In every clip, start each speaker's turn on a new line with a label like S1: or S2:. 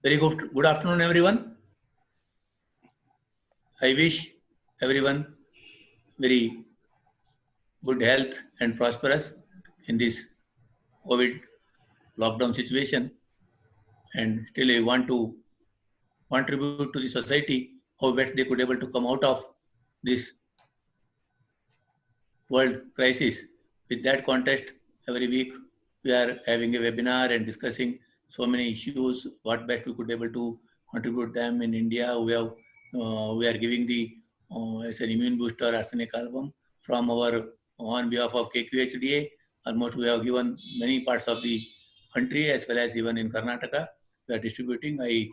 S1: Very good afternoon, everyone. I wish everyone very good health and prosperous in this COVID lockdown situation. And still, I want to contribute to the society how best they could able to come out of this world crisis. With that context, every week we are having a webinar and discussing so many issues, what best we could able to contribute them in India. We are giving the as an immune booster arsenic album from our on behalf of KQHDA. Almost we have given many parts of the country as well as even in Karnataka. We are distributing. I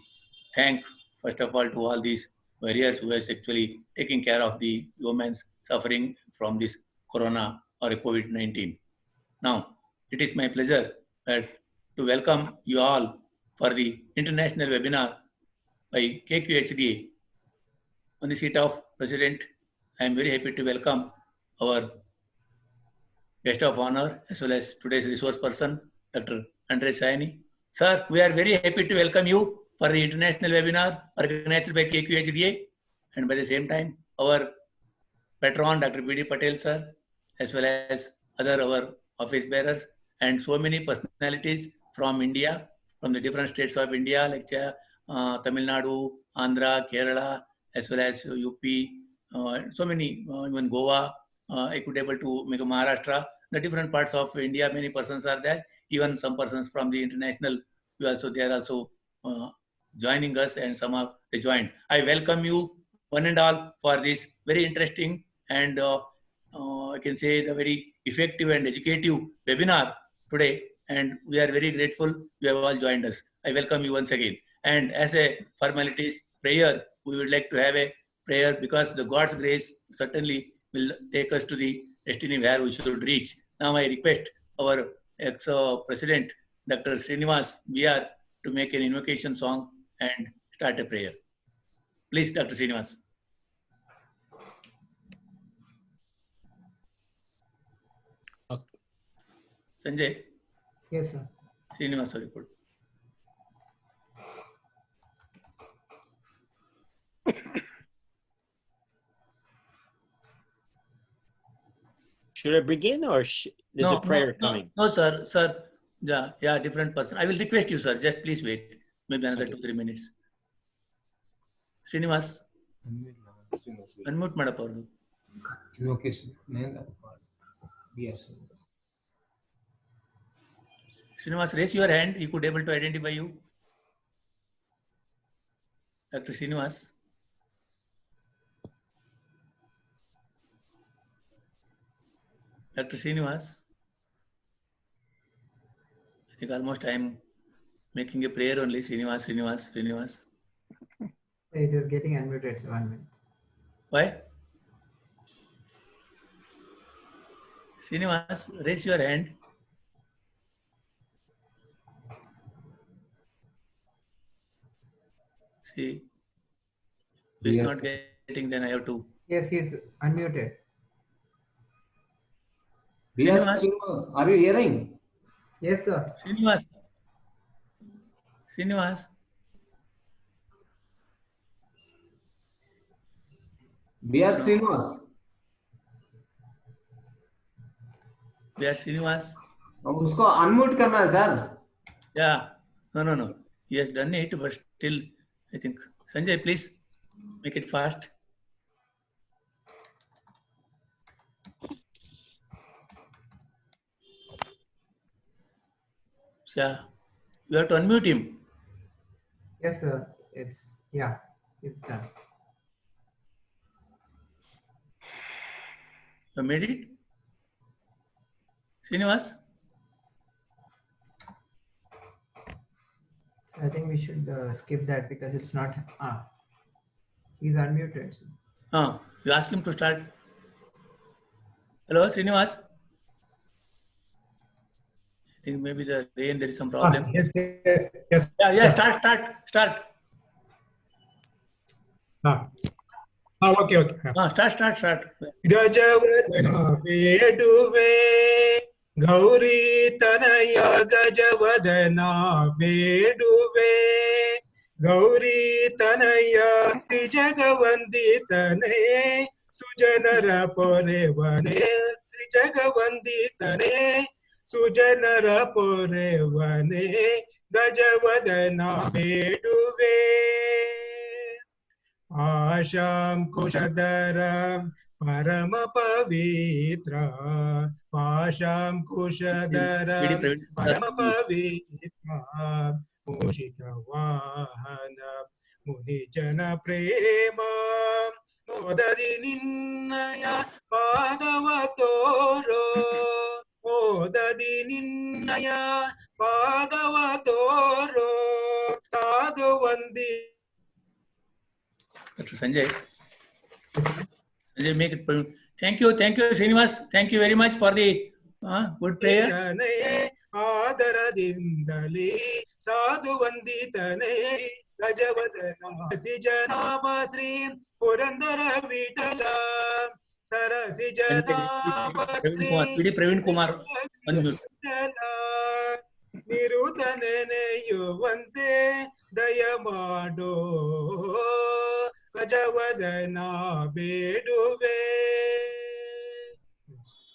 S1: thank first of all to all these warriors who is actually taking care of the humans suffering from this corona or COVID-19. Now, it is my pleasure to welcome you all for the international webinar by KQHDA. On the seat of President, I am very happy to welcome our guest of honor as well as today's resource person, Dr. Andre Saine. Sir, we are very happy to welcome you for the international webinar organized by KQHDA, and by the same time, our patron, Dr. B.D. Patel, sir, as well as other our office bearers, and so many personalities from India, from the different states of India, like Tamil Nadu, Andhra, Kerala, as well as UP, so many, even Goa, I could able to make a Maharashtra, the different parts of India, many persons are there, even some persons from the international, they are also joining us, and some are they joined. I welcome you one and all for this very interesting and I can say the very effective and educative webinar today, and we are very grateful you have all joined us. I welcome you once again. And as a formalities prayer, we would like to have a prayer because the God's grace certainly will take us to the destiny where we should reach. Now I request our ex-president, Dr. Srinivas BR, to make an invocation song and start a prayer. Please, Dr. Srinivas. Sanjay?
S2: Yes, sir.
S1: Srinivas, sorry.
S3: Should I begin or there's a prayer coming?
S1: No, sir. Sir, yeah, different person. I will request you, sir. Just please wait. Maybe another 2-3 minutes. Srinivas. Unmute Madaparu.
S2: Okay.
S1: Srinivas, raise your hand. He could able to identify you. Dr. Srinivas. Dr. Srinivas. I think almost I am making a prayer only. Srinivas.
S2: It is getting unmuted, so 1 minute.
S1: Why? Srinivas, raise your hand. See, if he's not getting, then I have to.
S2: Yes, he's unmuted.
S4: Srinivas, are you hearing?
S2: Yes, sir.
S1: Srinivas.
S4: BR Srinivas.
S1: BR Srinivas.
S4: उसको unmute करना है sir.
S1: Yeah. No. He has done it, but still, I think. Sanjay, please make it fast. Yeah. You have to unmute him.
S2: Yes, sir. It's done.
S1: You made it? Srinivas?
S2: I think we should skip that because it's not. He's unmuted.
S1: You ask him to start. Hello, Srinivas? I think maybe the rain, there is some problem.
S5: Yes.
S1: Yeah, start.
S5: Okay.
S1: Start.
S5: Gajavadana veduve, Gauri tanaya Gajavadana veduve, Gauri ತನಯ ತ್ರಿಜಗವಂದಿತನೇ ಸುಜನರ ಪೊರೆವನೇ ತ್ರಿಜಗವಂದಿತನೇ ಸುಜನರ ಪೊರೆವನೇ ಗಜವದನ ಬೇಡುವೆ ಆಶಾಂ ಕುಶಧರಂ ಪರಮ ಪವಿತ್ರ ಪಾಶಾಂ ಕುಶಧರಂ ಪರಮ ಪವಿತ್ರ ಮೂಷಿಕ ವಾಹನ ಮುನಿಜನ ಪ್ರೇಮ ಮೋದದಿ ನಿನ್ನಯ ಪಾದವ ತೋರೋ ಮೋದದಿ ನಿನ್ನಯ ಪಾದವ ತೋರೋ ಸಾಧು ವಂದಿ.
S1: Dr. Sanjay, make it. Thank you, Srinivas. Thank you very much for the good prayer.
S5: ಆದರದಿಂದಲೇ ಸಾಧು ವಂದಿತನೇ ಗಜವದನ ಜನಾಭ ಶ್ರೀ ಪುರಂದರ ವಿಠಲ ಸರಸಿ ಜನಾಭ ಶ್ರೀ
S1: ಪ್ರವೀಣ್ ಕುಮಾರ್
S5: ನಿರುತ ನೆನೆಯುವಂತೆ ದಯ ಮಾಡೋ ಗಜವದನ ಬೇಡುವೆ.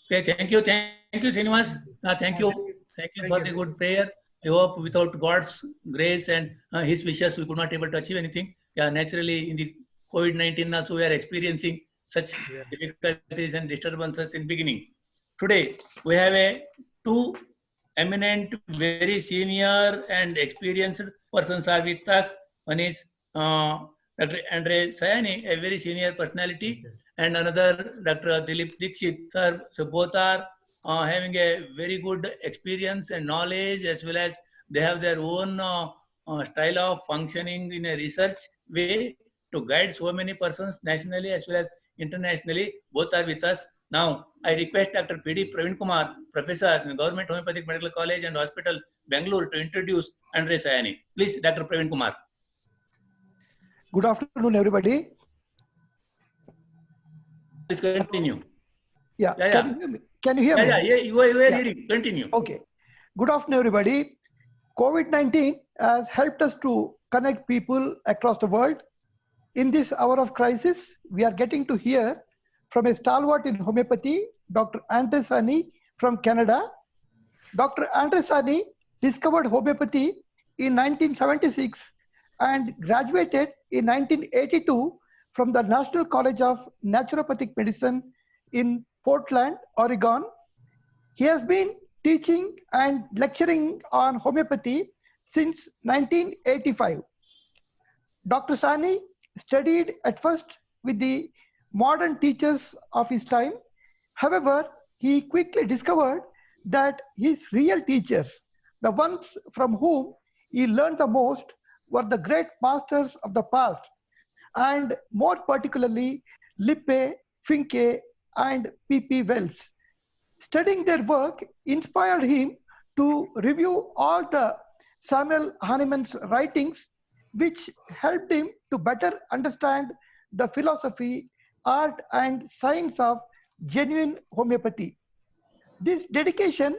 S1: Okay, thank you, Srinivas. Thank you for the good prayer. I hope without God's grace and His wishes, we could not able to achieve anything. Yeah, naturally, in the COVID-19 also, we are experiencing such difficulties and disturbances in beginning. Today, we have two eminent, very senior and experienced persons are with us. One is Dr. Andre Saine, a very senior personality, and another Dr. Dilip Dixit. Sir, so both are having a very good experience and knowledge, as well as they have their own style of functioning in a research way to guide so many persons nationally as well as internationally. Both are with us. Now, I request Dr. P.D. Praveen Kumar, Professor in the Government Homeopathic Medical College and Hospital, Bangalore, to introduce Andre Saine. Please, Dr. Praveen Kumar.
S6: Good afternoon, everybody.
S1: Please continue.
S6: Yeah. Can you hear me?
S1: Yeah, you are hearing. Continue.
S6: Okay. Good afternoon, everybody. COVID-19 has helped us to connect people across the world. In this hour of crisis, we are getting to hear from a stalwart in homeopathy, Dr. Andre Saine from Canada. Dr. Andre Saine discovered homeopathy in 1976 and graduated in 1982 from the National College of Naturopathic Medicine in Portland, Oregon. He has been teaching and lecturing on homeopathy since 1985. Dr. Saine studied at first with the modern teachers of his time. However, he quickly discovered that his real teachers, the ones from whom he learned the most, were the great masters of the past, and more particularly Lippe, Finke, and P.P. Wells. Studying their work inspired him to review all the Samuel Hahnemann's writings, which helped him to better understand the philosophy, art, and science of genuine homeopathy. This dedication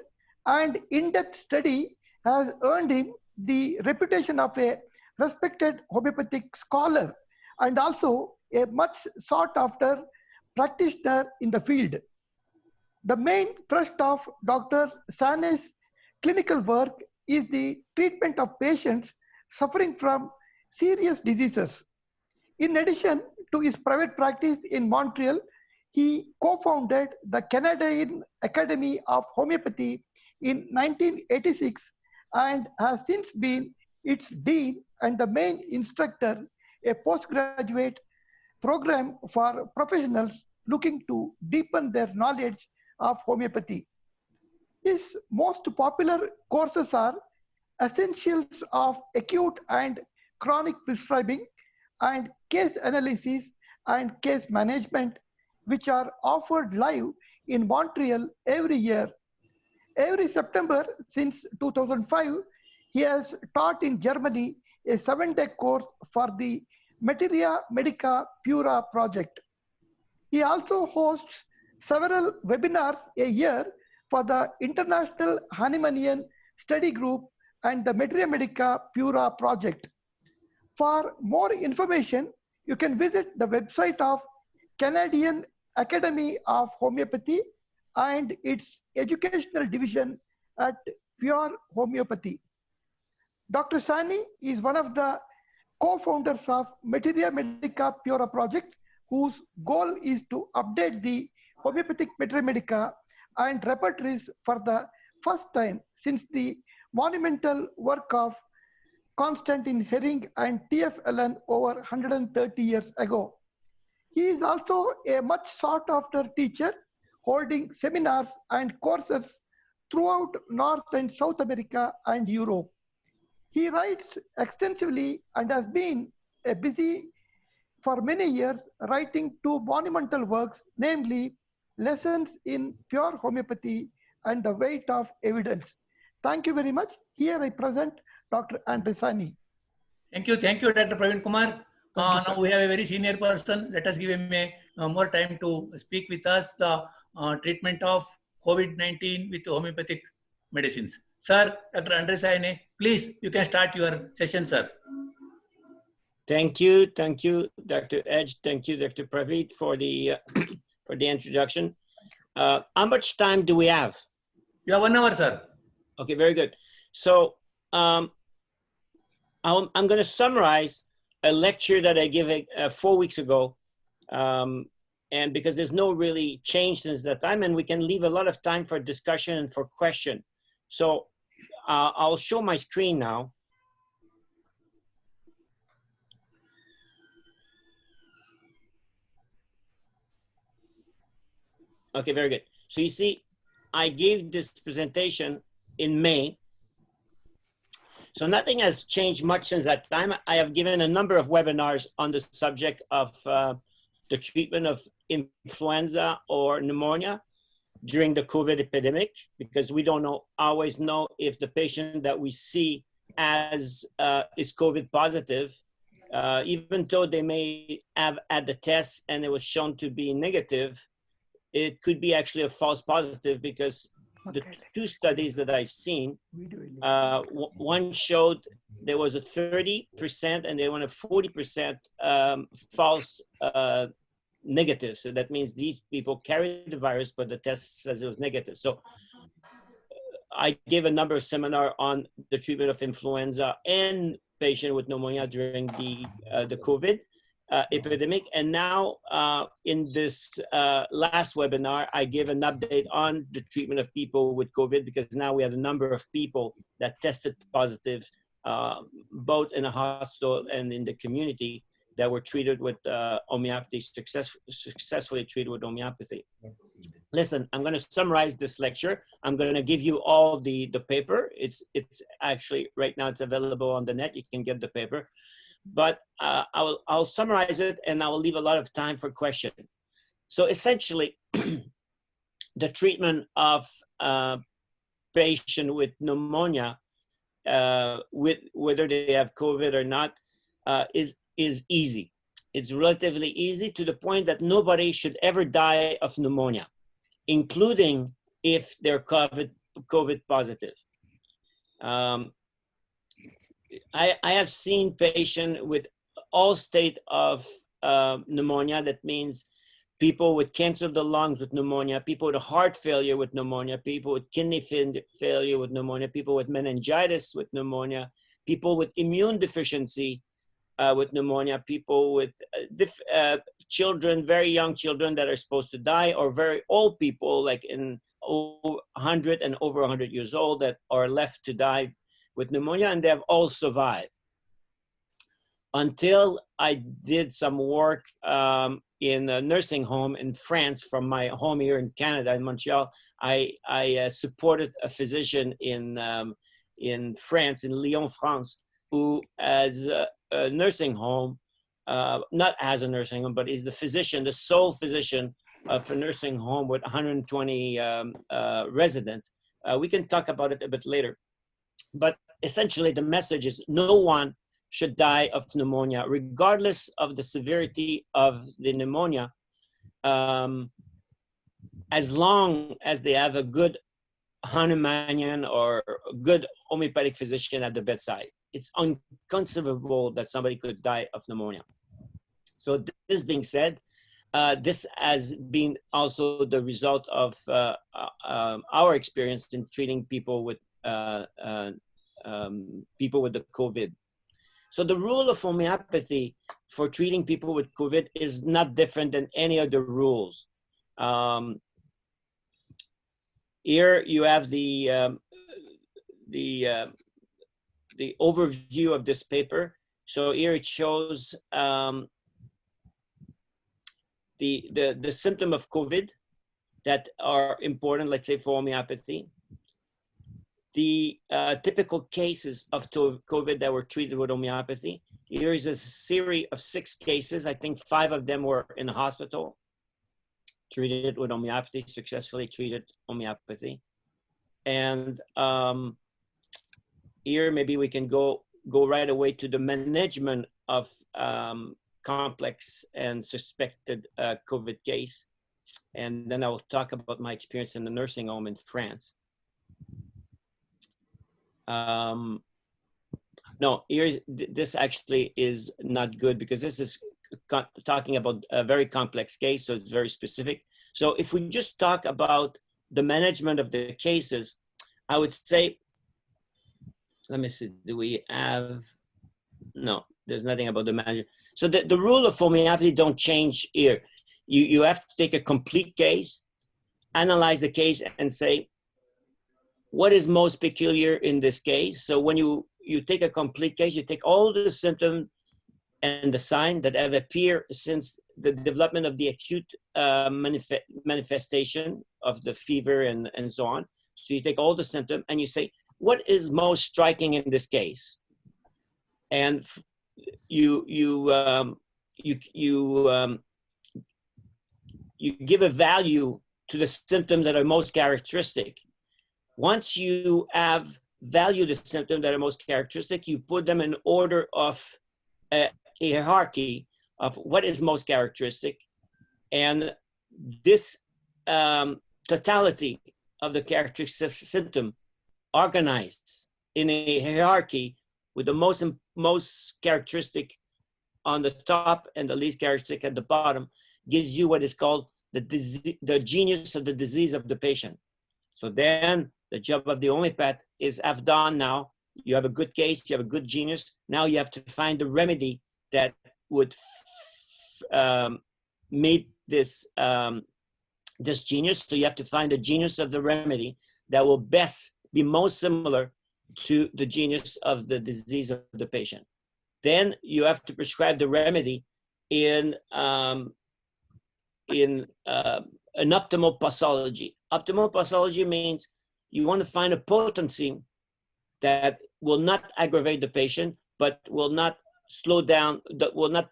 S6: and in-depth study has earned him the reputation of a respected homeopathic scholar and also a much sought after practitioner in the field. The main thrust of Dr. Saine's clinical work is the treatment of patients suffering from serious diseases. In addition to his private practice in Montreal, he co-founded the Canadian Academy of Homeopathy in 1986 and has since been its dean and the main instructor, a postgraduate program for professionals looking to deepen their knowledge of homeopathy. His most popular courses are Essentials of Acute and Chronic Prescribing and Case Analysis and Case Management, which are offered live in Montreal every year. Every September since 2005, he has taught in Germany a 7-day course for the Materia Medica Pura project. He also hosts several webinars a year for the International Hahnemannian Study Group and the Materia Medica Pura project. For more information, you can visit the website of Canadian Academy of Homeopathy and its educational division at Pure Homeopathy. Dr. Saine is one of the co-founders of Materia Medica Pura project, whose goal is to update the homeopathic Materia Medica and repertories for the first time since the monumental work of Constantine Herring and T.F. Allen over 130 years ago. He is also a much sought after teacher, holding seminars and courses throughout North and South America and Europe. He writes extensively and has been busy for many years writing two monumental works, namely Lessons in Pure Homeopathy and The Weight of Evidence. Thank you very much. Here I present Dr. Andre Saine.
S1: Thank you, Dr. Praveen Kumar. Now we have a very senior person. Let us give him more time to speak with us the treatment of COVID-19 with homeopathic medicines. Sir, Dr. Andre Saine, please, you can start your session, sir.
S3: Thank you, Dr. Edge. Thank you, Dr. Praveet, for the for the introduction. How much time do we have?
S1: You have 1 hour, sir.
S3: Okay, very good. So I'm going to summarize a lecture that I gave 4 weeks ago, and because there's no really change since that time, and we can leave a lot of time for discussion and for question. So I'll show my screen now. Okay, very good. So you see, I gave this presentation in May. So nothing has changed much since that time. I have given a number of webinars on the subject of the treatment of influenza or pneumonia during the COVID epidemic, because we don't always know if the patient that we see is COVID positive, even though they may have had the test and it was shown to be negative. It could be actually a false positive, because the two studies that I've seen, one showed there was a 30% and they went a 40% false negative. So that means these people carried the virus, but the test says it was negative. So I gave a number of seminars on the treatment of influenza and patient with pneumonia during the COVID epidemic. And now in this last webinar, I gave an update on the treatment of people with COVID, because now we had a number of people that tested positive, both in a hospital and in the community, that were treated with homeopathy, successfully treated with homeopathy. Listen, I'm going to summarize this lecture. I'm going to give you all the paper. It's actually, right now it's available on the net. You can get the paper. But I'll summarize it, and I will leave a lot of time for questions. So essentially, the treatment of patient with pneumonia, whether they have COVID or not, is easy. It's relatively easy, to the point that nobody should ever die of pneumonia, including if they're COVID positive. I have seen patients with all state of pneumonia. That means people with cancer of the lungs with pneumonia, people with heart failure with pneumonia, people with kidney failure with pneumonia, people with meningitis with pneumonia, people with immune deficiency with pneumonia, people with children, very young children that are supposed to die, or very old people like in 100 and over 100 years old that are left to die with pneumonia, and they have all survived. Until I did some work in a nursing home in France, from my home here in Canada, in Montreal. I supported a physician in France, in Lyon, France, who has a nursing home, not as a nursing home, but is the physician, the sole physician of a nursing home with 120 residents. We can talk about it a bit later. But essentially, the message is no one should die of pneumonia, regardless of the severity of the pneumonia, as long as they have a good Hahnemannian or a good homeopathic physician at the bedside. it's inconceivable that somebody could die of pneumonia. So this being said, this has been also the result of our experience in treating people with the COVID. So the rule of homeopathy for treating people with COVID is not different than any other rules. Here you have the overview of this paper. So here it shows the symptom of COVID that are important, let's say, for homeopathy. The typical cases of COVID that were treated with homeopathy. Here is a series of 6 cases. I think 5 of them were in the hospital, treated with homeopathy, successfully treated homeopathy. And here maybe we can go right away to the management of complex and suspected COVID case. And then I will talk about my experience in the nursing home in France. No, this actually is not good because this is talking about a very complex case, so it's very specific. So if we just talk about the management of the cases, I would say, let me see, do we have, no, there's nothing about the management. So the rule of homeopathy don't change here. You have to take a complete case, analyze the case and say, what is most peculiar in this case? So when you take a complete case, you take all the symptoms and the signs that have appeared since the development of the acute manifestation of the fever and so on. So you take all the symptoms and you say, what is most striking in this case? And you give a value to the symptoms that are most characteristic. Once you have valued the symptoms that are most characteristic, you put them in order of a hierarchy of what is most characteristic. And this totality of the characteristic symptom organized in a hierarchy with the most characteristic on the top and the least characteristic at the bottom gives you what is called the genius of the disease of the patient. So then the job of the homeopath is have done now. You have a good case, you have a good genius. Now you have to find the remedy that would meet this, this genius. So you have to find the genius of the remedy that will best be most similar to the genius of the disease of the patient. Then you have to prescribe the remedy in an optimal posology. Optimal posology means you want to find a potency that will not aggravate the patient, but will not slow down, that will not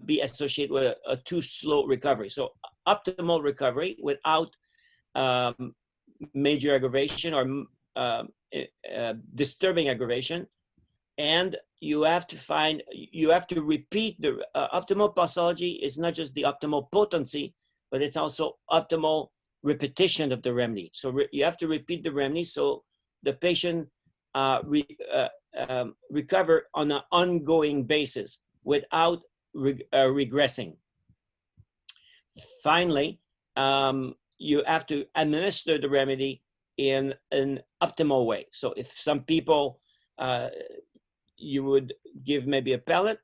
S3: be associated with a too slow recovery. So optimal recovery without major aggravation or disturbing aggravation. And you have to repeat the optimal posology is not just the optimal potency, but it's also optimal repetition of the remedy. So you have to repeat the remedy so the patient recover on an ongoing basis without regressing. Finally, you have to administer the remedy in an optimal way. So if some people, you would give maybe a pellet,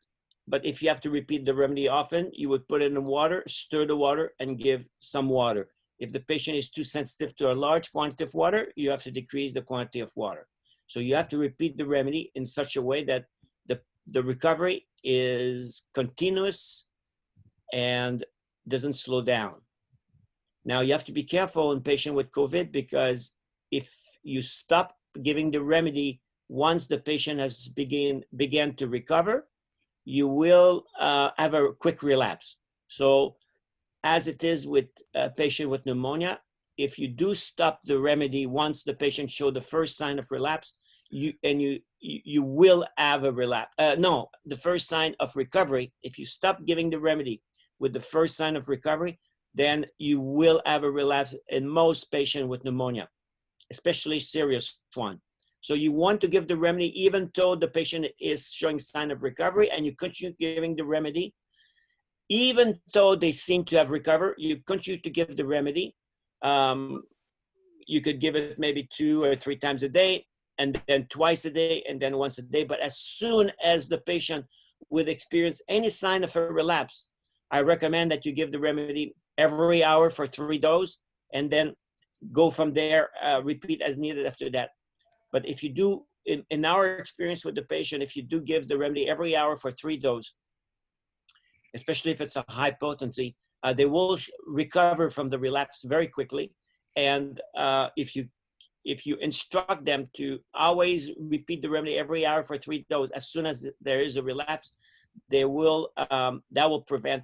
S3: but if you have to repeat the remedy often, you would put it in water, stir the water, and give some water. If the patient is too sensitive to a large quantity of water, you have to decrease the quantity of water. So you have to repeat the remedy in such a way that the recovery is continuous and doesn't slow down. Now you have to be careful in patient with COVID, because if you stop giving the remedy once the patient has began to recover, you will have a quick relapse. So as it is with a patient with pneumonia, if you do stop the remedy once the patient showed the first sign of relapse, you will have a relapse. No, the first sign of recovery. If you stop giving the remedy with the first sign of recovery, then you will have a relapse in most patients with pneumonia, especially serious one. So you want to give the remedy even though the patient is showing sign of recovery, and you continue giving the remedy. Even though they seem to have recovered, you continue to give the remedy. You could give it maybe 2 or 3 times a day, and then twice a day, and then once a day. But as soon as the patient would experience any sign of a relapse, I recommend that you give the remedy every hour for 3 doses, and then go from there, repeat as needed after that. But if you do, in our experience with the patient, if you do give the remedy every hour for 3 doses, especially if it's a high potency, they will recover from the relapse very quickly. And if you instruct them to always repeat the remedy every hour for 3 doses, as soon as there is a relapse, they will that will prevent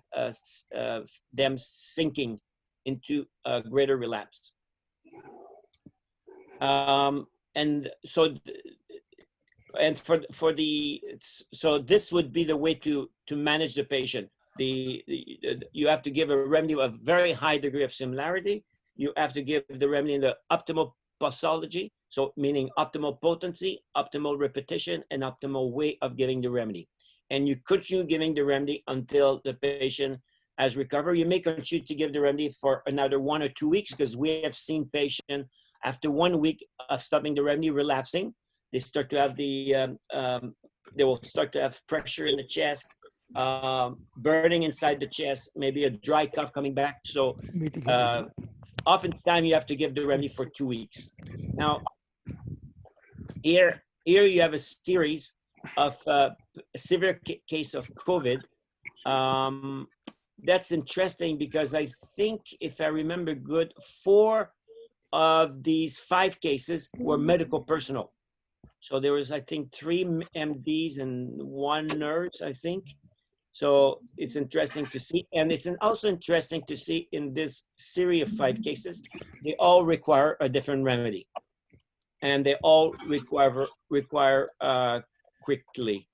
S3: them sinking into a greater relapse. And so this would be the way to manage the patient. You have to give a remedy of very high degree of similarity. You have to give the remedy in the optimal posology, so meaning optimal potency, optimal repetition, and optimal way of giving the remedy. And you continue giving the remedy until the patient has recovered. You may continue to give the remedy for another 1 or 2 weeks, because we have seen patients after 1 week of stopping the remedy relapsing. They start to have they will start to have pressure in the chest, burning inside the chest, maybe a dry cough coming back. So oftentimes you have to give the remedy for 2 weeks. Now, here you have a series of severe case of COVID. That's interesting because I think, if I remember good, 4 of these 5 cases were medical personnel. So there was, I think, 3 MDs and 1 nurse, I think. So it's interesting to see. And it's also interesting to see in this series of 5 cases, they all require a different remedy. And they all require quickly.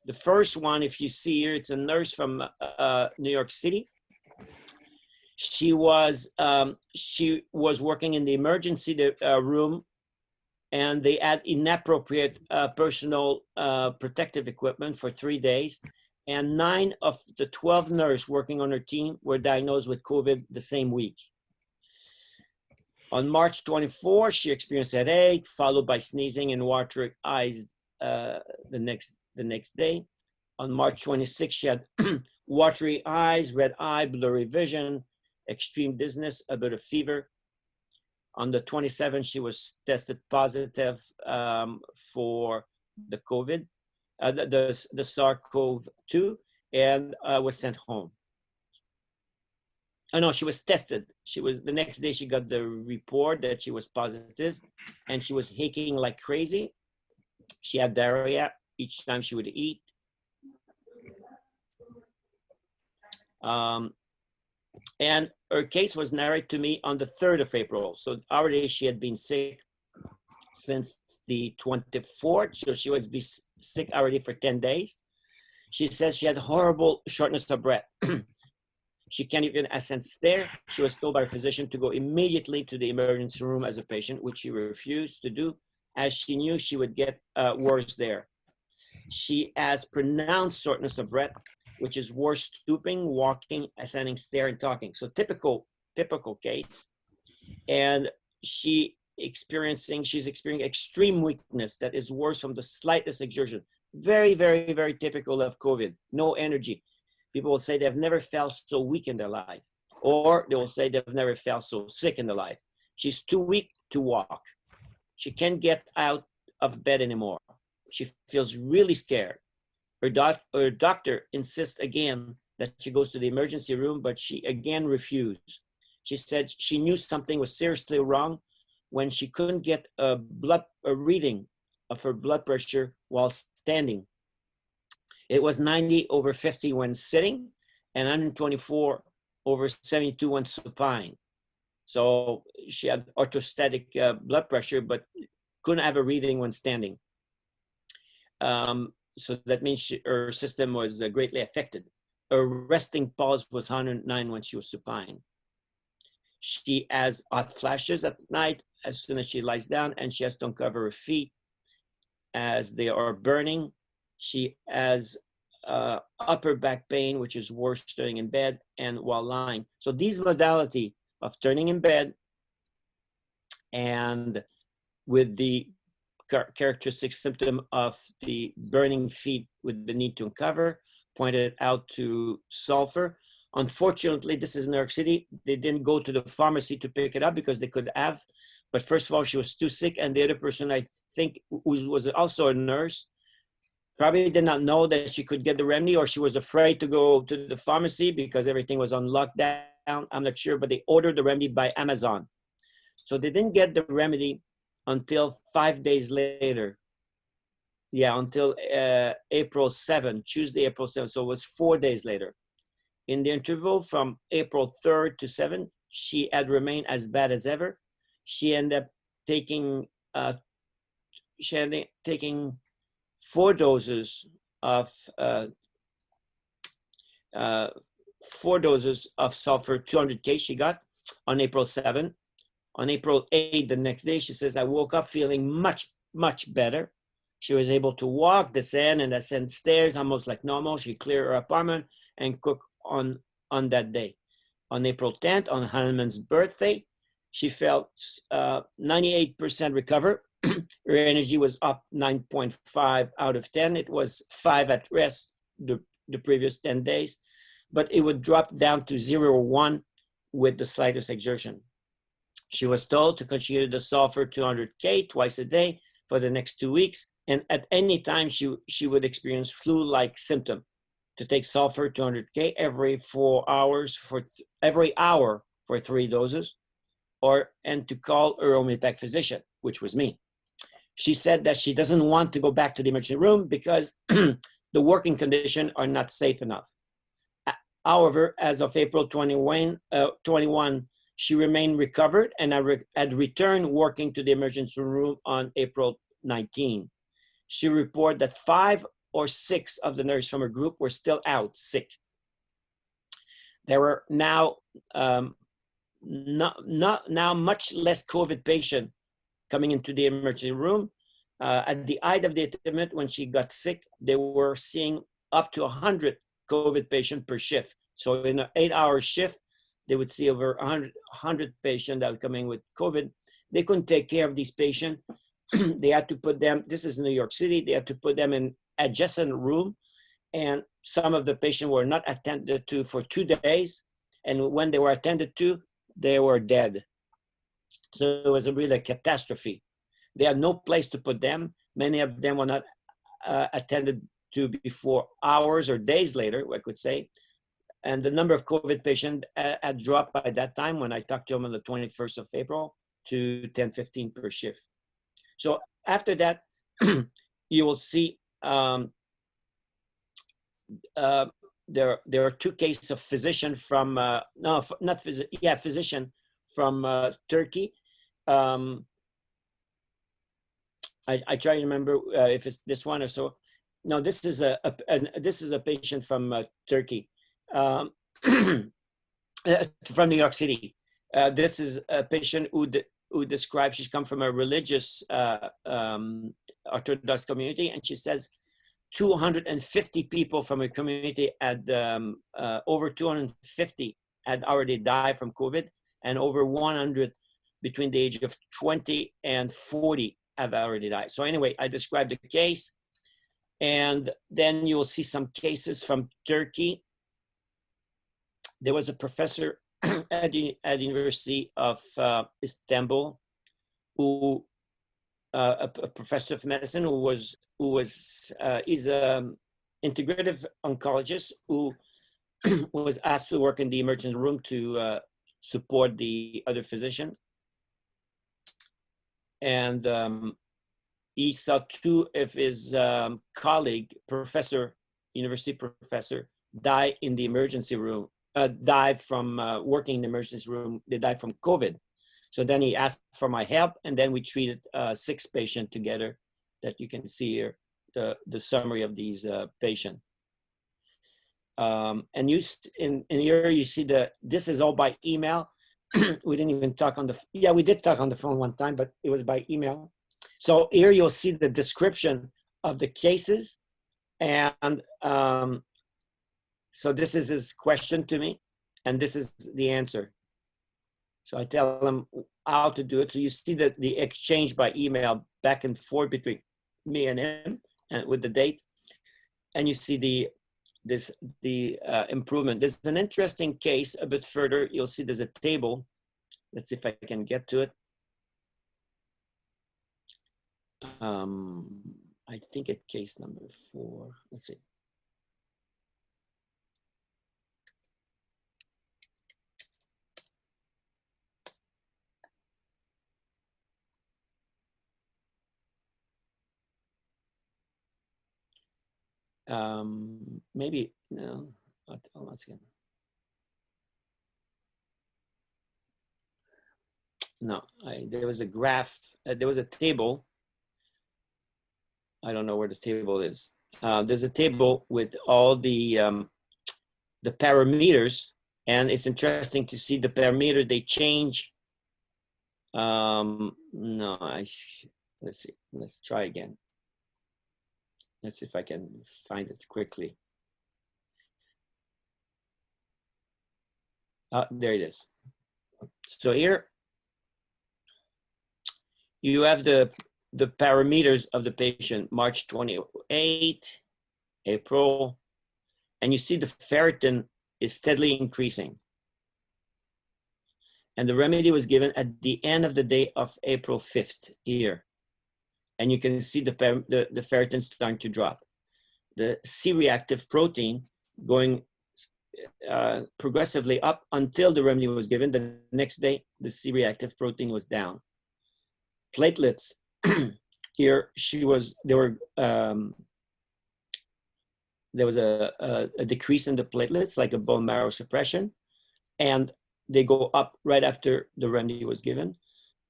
S3: The first one, if you see here, it's a nurse from New York City. She was working in the emergency room, and they had inappropriate personal protective equipment for 3 days. And 9 of the 12 nurses working on her team were diagnosed with COVID the same week. On March 24, she experienced headache, followed by sneezing and watery eyes the next day. On March 26, she had watery eyes, red eye, blurry vision, extreme dizziness, a bit of fever. On the 27th, she was tested positive for the COVID, the SARS-CoV-2, and was sent home. Oh no, she was tested. The next day she got the report that she was positive, and she was aching like crazy. She had diarrhea each time she would eat. And her case was narrated to me on the 3rd of April. So already she had been sick since the 24th. So she would be sick already for 10 days. She says she had horrible shortness of breath. She can't even ascend stairs. She was told by her physician to go immediately to the emergency room as a patient, which she refused to do, as she knew she would get worse there. She has pronounced shortness of breath, which is worse stooping, walking, ascending stairs, and talking. So typical case. And she's experiencing extreme weakness that is worse from the slightest exertion. Very, very, very typical of COVID. No energy. People will say they've never felt so weak in their life, or they will say they've never felt so sick in their life. She's too weak to walk. She can't get out of bed anymore. She feels really scared. Her doctor insists again that she goes to the emergency room, but she again refused. She said she knew something was seriously wrong when she couldn't get a reading of her blood pressure while standing. It was 90/50 when sitting and 124/72 when supine. So she had orthostatic blood pressure, but couldn't have a reading when standing. So that means her system was greatly affected. Her resting pulse was 109 when she was supine. She has hot flashes at night, as soon as she lies down, and she has to uncover her feet as they are burning. She has upper back pain, which is worse turning in bed and while lying. So these modality of turning in bed and with the characteristic symptom of the burning feet with the need to uncover pointed out to sulfur. Unfortunately, this is New York City. They didn't go to the pharmacy to pick it up because they could have. But first of all, she was too sick. And the other person, I think, was also a nurse, probably did not know that she could get the remedy, or she was afraid to go to the pharmacy because everything was on lockdown. I'm not sure, but they ordered the remedy by Amazon. So they didn't get the remedy until 5 days later. Yeah, until April 7, Tuesday, April 7. So it was 4 days later. In the interval from April 3rd to 7th, she had remained as bad as ever. She ended up taking 4 doses of 4 doses of sulfur 200K she got on April 7th. On April 8th, the next day, she says, I woke up feeling much, much better. She was able to walk, descend, and ascend stairs almost like normal. She cleared her apartment and cooked on that day. On April 10th, on Hanuman's birthday, she felt 98% recovered. Her energy was up 9.5 out of 10. It was 5 at rest the previous 10 days, but it would drop down to 0 or 1 with the slightest exertion. She was told to continue the sulfur 200K twice a day for the next 2 weeks. And at any time she would experience flu-like symptom, to take sulfur 200K every 4 hours every hour for 3 doses, and to call her homeopathic physician, which was me. She said that she doesn't want to go back to the emergency room because the working conditions are not safe enough. However, as of April 21, she remained recovered and had returned working to the emergency room on April 19. She reported that 5 or 6 of the nurses from her group were still out sick. There were now much less COVID patients coming into the emergency room. At the height of the epidemic, when she got sick, they were seeing up to 100 COVID patients per shift. So in an 8-hour shift, they would see over 100 patients that were coming with COVID. They couldn't take care of these patients. They had to put them, this is New York City, they had to put them in adjacent room. And some of the patients were not attended to for 2 days. And when they were attended to, they were dead. So it was a really catastrophe. They had no place to put them. Many of them were not attended to before hours or days later, I could say. And the number of COVID patients had dropped by that time when I talked to them on the 21st of April to 10-15 per shift. So after that, you will see there are 2 cases of physician from, physician from Turkey. I try to remember if it's this one or so. No, this is a patient from Turkey, from New York City. This is a patient who describes she's come from a religious Orthodox community, and she says 250 people from her community had over 250 had already died from COVID, and over 100 between the age of 20 and 40 have already died. So anyway, I described the case, and then you'll see some cases from Turkey. There was a professor at the University of Istanbul, who a professor of medicine who's an integrative oncologist who was asked to work in the emergency room to support the other physician. And he saw 2 of his colleague, university professor, die in the emergency room, died from working in the emergency room. They died from COVID. So then he asked for my help, and then we treated 6 patients together that you can see here, the summary of these patients. And in here you see this is all by email. we didn't even talk on the, yeah, we did talk on the phone one time, but it was by email. So here you'll see the description of the cases. And so this is his question to me, and this is the answer. So I tell him how to do it. So you see that the exchange by email back and forth between me and him, and with the date, and you see the improvement. There's an interesting case a bit further. You'll see there's a table. Let's see if I can get to it. I think it's case number 4. Let's see. Maybe, no, once again. No, there was a graph, there was a table. I don't know where the table is. There's a table with all the parameters, and it's interesting to see the parameter, they change. No, let's see, let's try again. Let's see if I can find it quickly. There it is. So here you have the parameters of the patient, March 28, April, and you see the ferritin is steadily increasing. And the remedy was given at the end of the day of April 5th here. And you can see the ferritin starting to drop. The C-reactive protein going progressively up until the remedy was given. The next day, the C-reactive protein was down. Platelets, here there was a decrease in the platelets, like a bone marrow suppression, and they go up right after the remedy was given.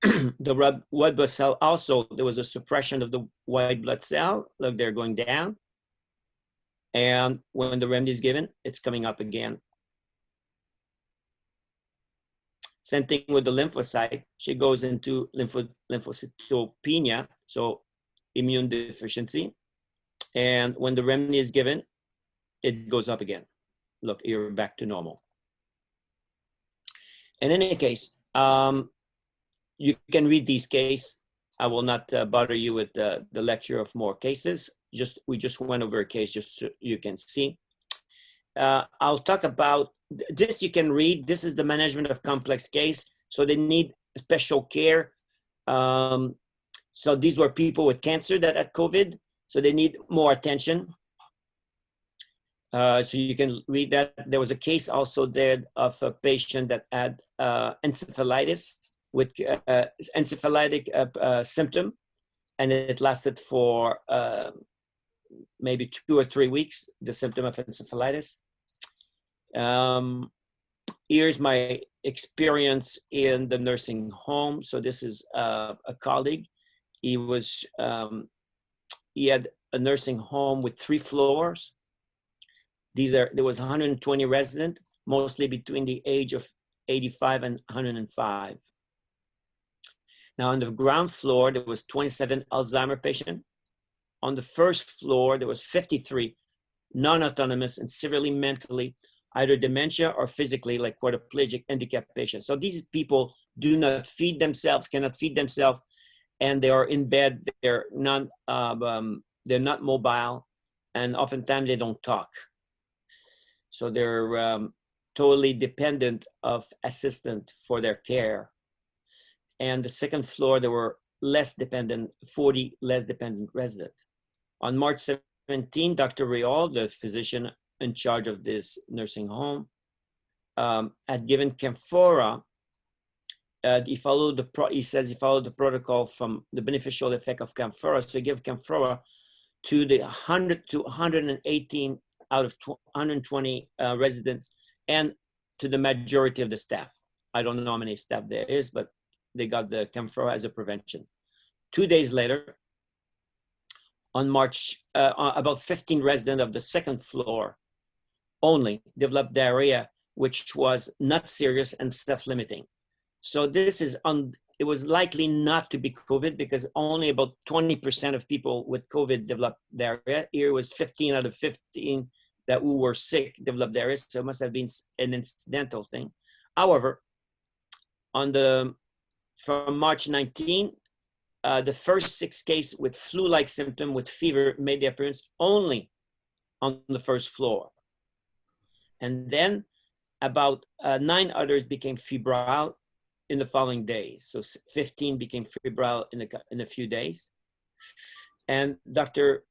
S3: The white blood cell also, there was a suppression of the white blood cell, look, they're going down. And when the remedy is given, it's coming up again. Same thing with the lymphocyte. She goes into lymphocytopenia, so immune deficiency. And when the remedy is given, it goes up again. Look, you're back to normal. In any case, you can read these cases. I will not bother you with the lecture of more cases. We just went over a case just so you can see. I'll talk about this. You can read. This is the management of complex case. So they need special care. So these were people with cancer that had COVID. So they need more attention. So you can read that. There was a case also there of a patient that had encephalitis with encephalitic symptom, and it lasted for maybe 2 or 3 weeks, the symptom of encephalitis. Here's my experience in the nursing home. So this is a colleague. He had a nursing home with 3 floors. There was 120 residents, mostly between the age of 85 and 105. Now on the ground floor, there was 27 Alzheimer patients. On the first floor, there was 53 non-autonomous and severely mentally, either dementia or physically, like quadriplegic handicapped patients. So these people do not feed themselves, cannot feed themselves, and they are in bed. They're not mobile, and oftentimes they don't talk. So they're totally dependent of assistant for their care. And the second floor, there were 40 less dependent residents. On March 17, Dr. Rial, the physician in charge of this nursing home, had given camphora. He says he followed the protocol from the beneficial effect of camphora. So he gave camphora to the 100 to 118 out of 120 residents, and to the majority of the staff. I don't know how many staff there is, but they got the camphora as a prevention. 2 days later, on March, about 15 residents of the second floor only developed diarrhea, which was not serious and self-limiting. So this is it was likely not to be COVID because only about 20% of people with COVID developed diarrhea. Here was 15 out of 15 that who were sick developed diarrhea, so it must have been an incidental thing. However, from March 19, the first 6 cases with flu-like symptom with fever made their appearance only on the first floor. And then about 9 others became febrile in the following days. So 15 became febrile in a few days. And Dr.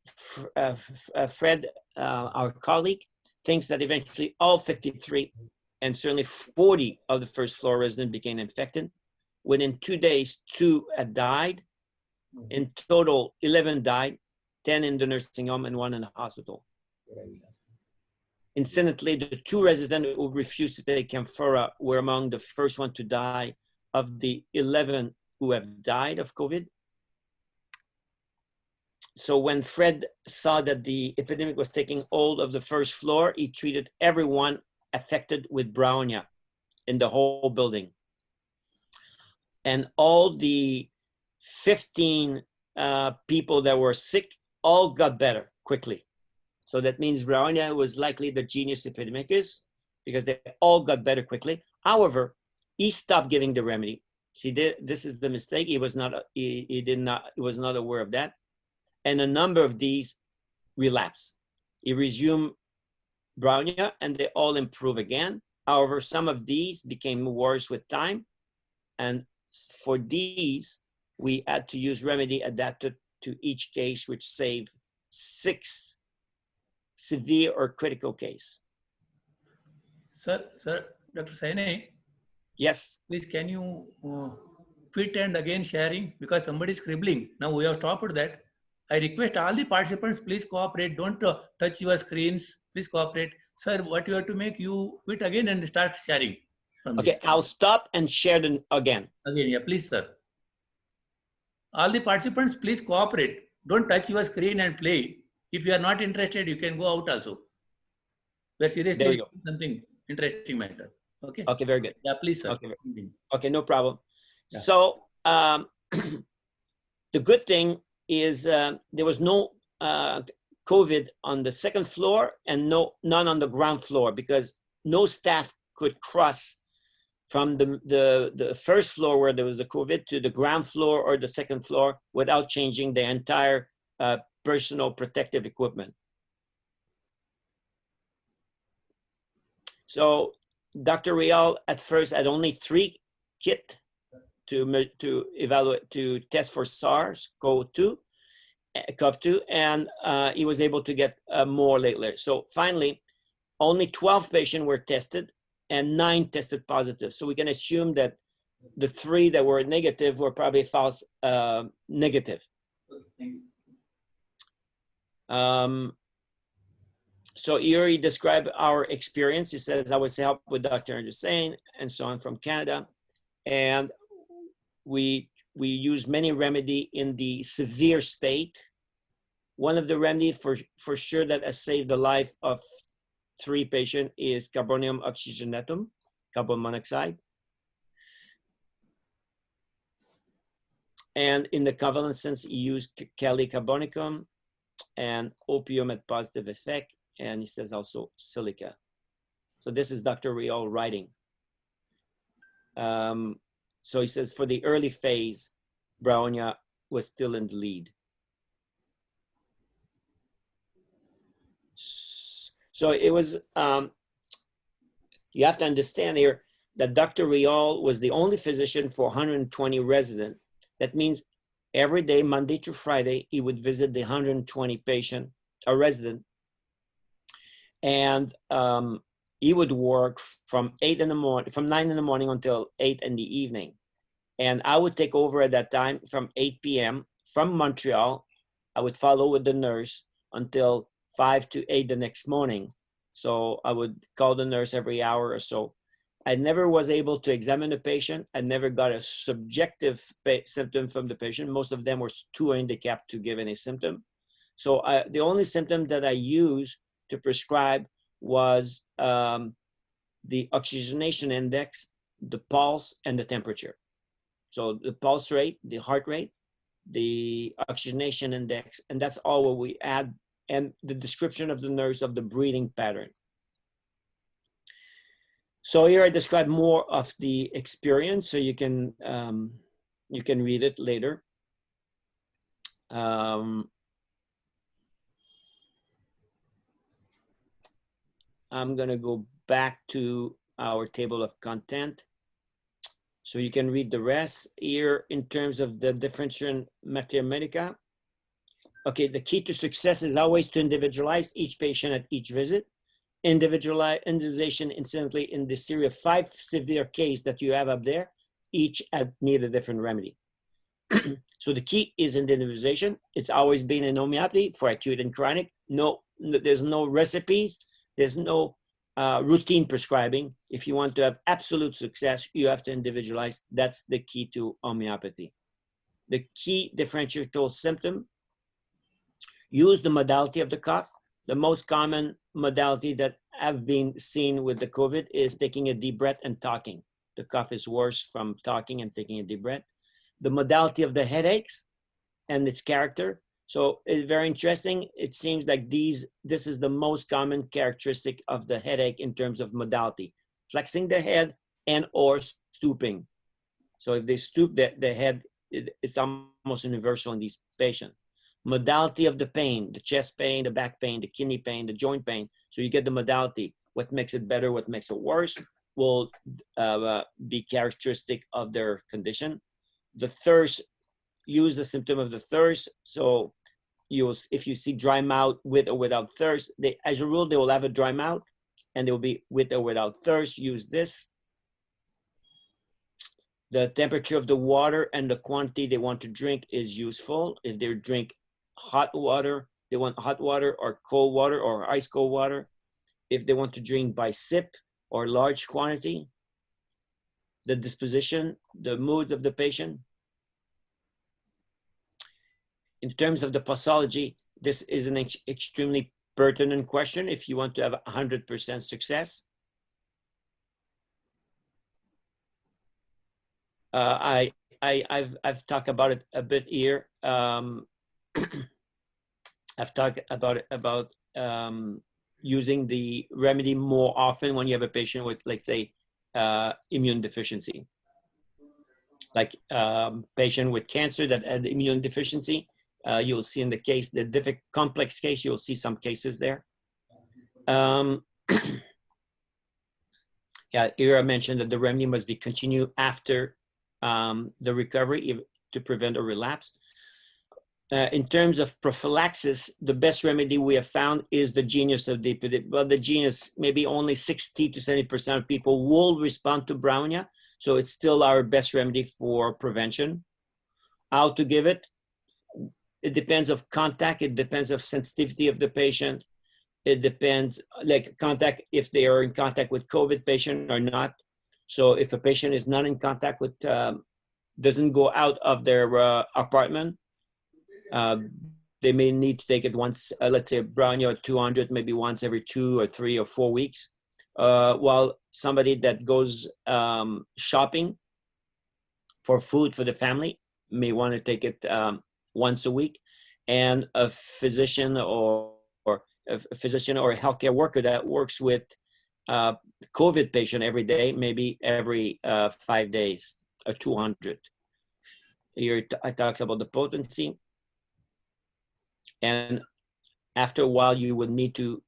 S3: Fred, our colleague, thinks that eventually all 53 and certainly 40 of the first floor residents became infected. Within 2 days, 2 had died. In total, 11 died, 10 in the nursing home and 1 in the hospital. Incidentally, the 2 residents who refused to take camphora were among the first one to die of the 11 who have died of COVID. So when Fred saw that the epidemic was taking hold of the first floor, he treated everyone affected with Brownia in the whole building. And all the 15 people that were sick all got better quickly. So that means Brownia was likely the genius epidemicus because they all got better quickly. However, he stopped giving the remedy. See, this is the mistake. He was not aware of that. And a number of these relapsed. He resumed Brownia and they all improve again. However, some of these became worse with time. And for these, we had to use remedy adapted to each case, which saved 6 severe or critical cases.
S1: Sir, Dr. Saine,
S3: yes.
S1: Please, can you quit and again sharing because somebody is scribbling. Now we have stopped that. I request all the participants, please cooperate. Don't touch your screens. Please cooperate. Sir, what you have to make, you quit again and start sharing.
S3: Okay, I'll stop and share them again.
S1: Again, yeah, please, sir. All the participants, please cooperate. Don't touch your screen and play. If you are not interested, you can go out also. We are seriously doing something interesting matter. Okay.
S3: Okay, very good.
S1: Yeah, please, sir.
S3: Okay, no problem.
S1: Yeah.
S3: So the good thing is there was no COVID on the second floor and none on the ground floor because no staff could cross from the first floor where there was the COVID to the ground floor or the second floor without changing the entire personal protective equipment. So Dr. Rial at first had only 3 kits to evaluate, to test for SARS-CoV-2, and he was able to get more later. So finally, only 12 patients were tested and 9 tested positive. So we can assume that the 3 that were negative were probably false negative. So here he described our experience. He says, I was helped with Dr. Andre Saine and so on from Canada. And we use many remedy in the severe state. One of the remedy for sure that has saved the life of 3 patients is carbonium oxygenatum, carbon monoxide. And in the convalescence, he used Kali carbonicum and opium had positive effect. And he says also silica. So this is Dr. Rial writing. So he says for the early phase, Brownia was still in the lead. So it was, you have to understand here that Dr. Rial was the only physician for 120 residents. That means every day, Monday to Friday, he would visit the 120 patient, a resident. And he would work from 9 in the morning until 8 in the evening. And I would take over at that time from 8 p.m. from Montreal. I would follow with the nurse until 5 to 8 the next morning. So I would call the nurse every hour or so. I never was able to examine the patient. I never got a subjective symptom from the patient. Most of them were too handicapped to give any symptom. So the only symptom that I used to prescribe was the oxygenation index the pulse, and the temperature. So the pulse rate, the heart rate, the oxygenation index, and that's all what we add, and the description of the nerves of the breathing pattern. So here I describe more of the experience, so you can read it later. I'm gonna go back to our table of content, so you can read the rest here in terms of the differentiation materia medica. Okay, the key to success is always to individualize each patient at each visit. Individualization, incidentally, in the series of 5 severe cases that you have up there, each need a different remedy. So the key is individualization. It's always been in homeopathy for acute and chronic. There's no recipes. There's no routine prescribing. If you want to have absolute success, you have to individualize. That's the key to homeopathy. The key differential symptom: use the modality of the cough. The most common modality that have been seen with the COVID is taking a deep breath and talking. The cough is worse from talking and taking a deep breath. The modality of the headaches and its character. So it's very interesting. It seems like this is the most common characteristic of the headache in terms of modality: flexing the head and or stooping. So if they stoop the head, it's almost universal in these patients. Modality of the pain: the chest pain, the back pain, the kidney pain, the joint pain. So you get the modality. What makes it better, what makes it worse will be characteristic of their condition. The thirst: use the symptom of the thirst. So if you see dry mouth with or without thirst, as a rule, they will have a dry mouth and they will be with or without thirst. Use this. The temperature of the water and the quantity they want to drink is useful. If they drink hot water, they want hot water or cold water or ice cold water. If they want to drink by sip or large quantity. The disposition, the moods of the patient. In terms of the posology, this is an extremely pertinent question if you want to have 100% success. I've talked about it a bit here. I've talked about using the remedy more often when you have a patient with, let's say, immune deficiency. Like patient with cancer that had immune deficiency, you'll see in the case, the complex case, you'll see some cases there. Yeah, here I mentioned that the remedy must be continued after the recovery to prevent a relapse. In terms of prophylaxis, the best remedy we have found is the genius of the epidemic. Well, the genius, maybe only 60 to 70% of people will respond to Brownia. So it's still our best remedy for prevention. How to give it? It depends of contact. It depends of sensitivity of the patient. It depends, like contact, if they are in contact with COVID patient or not. So if a patient is not in contact with, doesn't go out of their apartment, they may need to take it once, let's say Brownia 200, maybe once every 2 or 3 or 4 weeks. While somebody that goes shopping for food for the family may want to take it once a week. And a physician or a healthcare worker that works with COVID patient every day, maybe every 5 days, or 200. Here I talk about the potency. And after a while, you would need to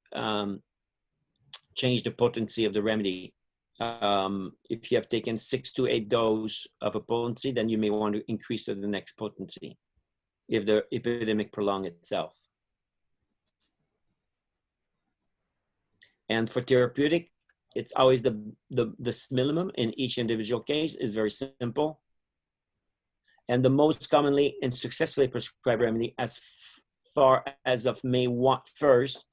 S3: change the potency of the remedy. If you have taken 6 to 8 doses of a potency, then you may want to increase to the next potency if the epidemic prolongs itself. And for therapeutic, it's always the minimum in each individual case is very simple. And the most commonly and successfully prescribed remedy as far as of May 1st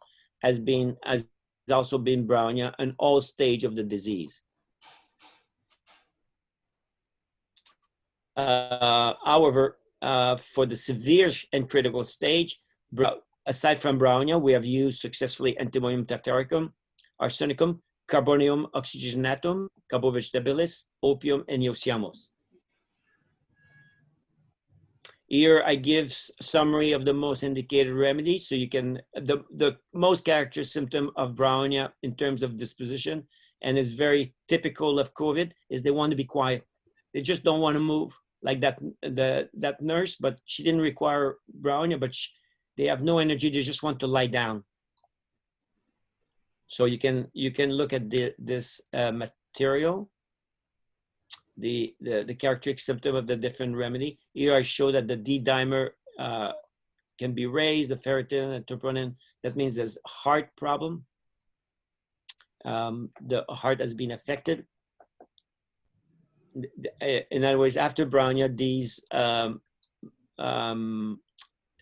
S3: has also been Brownia in all stage of the disease. However, for the severe and critical stage, aside from Brownia, we have used successfully Antimonium tartaricum, arsenicum, Carbonium oxygenatum, Cabo vegetabilis, opium, and Eosiamos. Here I give summary of the most indicated remedies, so you can, the most characteristic symptom of brownia in terms of disposition, and is very typical of COVID, is they want to be quiet. They just don't want to move, like that nurse, but she didn't require brownia, but they have no energy, they just want to lie down. So you can look at this material, the characteristic symptom of the different remedy. Here I show that the D-dimer can be raised, the ferritin and troponin. That means there's a heart problem. The heart has been affected. In other words, after brownia, these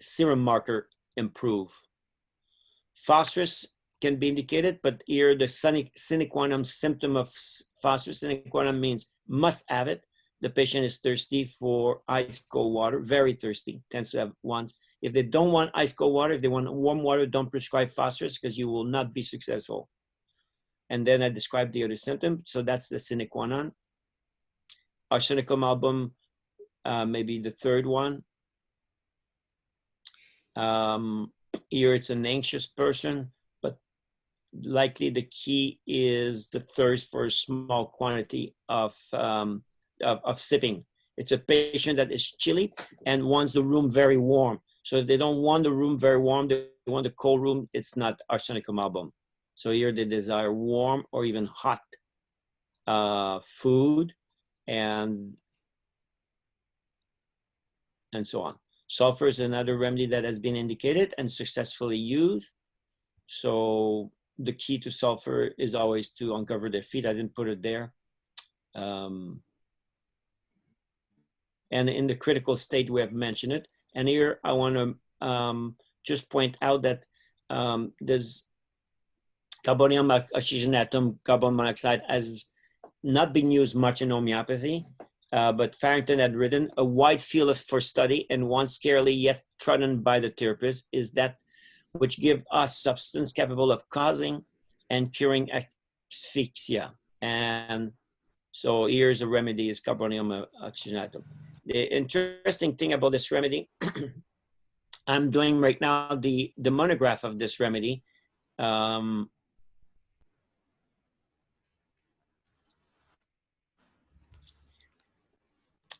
S3: serum marker improve. Phosphorus can be indicated, but here the sine qua non symptom of phosphorus, sine qua non means must have it. The patient is thirsty for ice cold water, very thirsty, tends to have wants. If they don't want ice cold water, if they want warm water, don't prescribe phosphorus because you will not be successful. And then I describe the other symptom. So that's the sine qua non. Arsenicum album, maybe the third one. Here it's an anxious person, but likely the key is the thirst for a small quantity of sipping. It's a patient that is chilly and wants the room very warm. So if they don't want the room very warm, they want the cold room, it's not arsenicum album. So here they desire warm or even hot food and so on. Sulfur is another remedy that has been indicated and successfully used. So the key to sulfur is always to uncover their feet. I didn't put it there. And in the critical state, we have mentioned it. And here I want to just point out that there's carbonium oxygenatum, carbon monoxide, has not been used much in homeopathy. But Farrington had written, a wide field for study and one scarcely yet trodden by the therapist is that which give us substance capable of causing and curing asphyxia. And so here's a remedy, is carbonium oxygenatum. The interesting thing about this remedy, I'm doing right now the monograph of this remedy.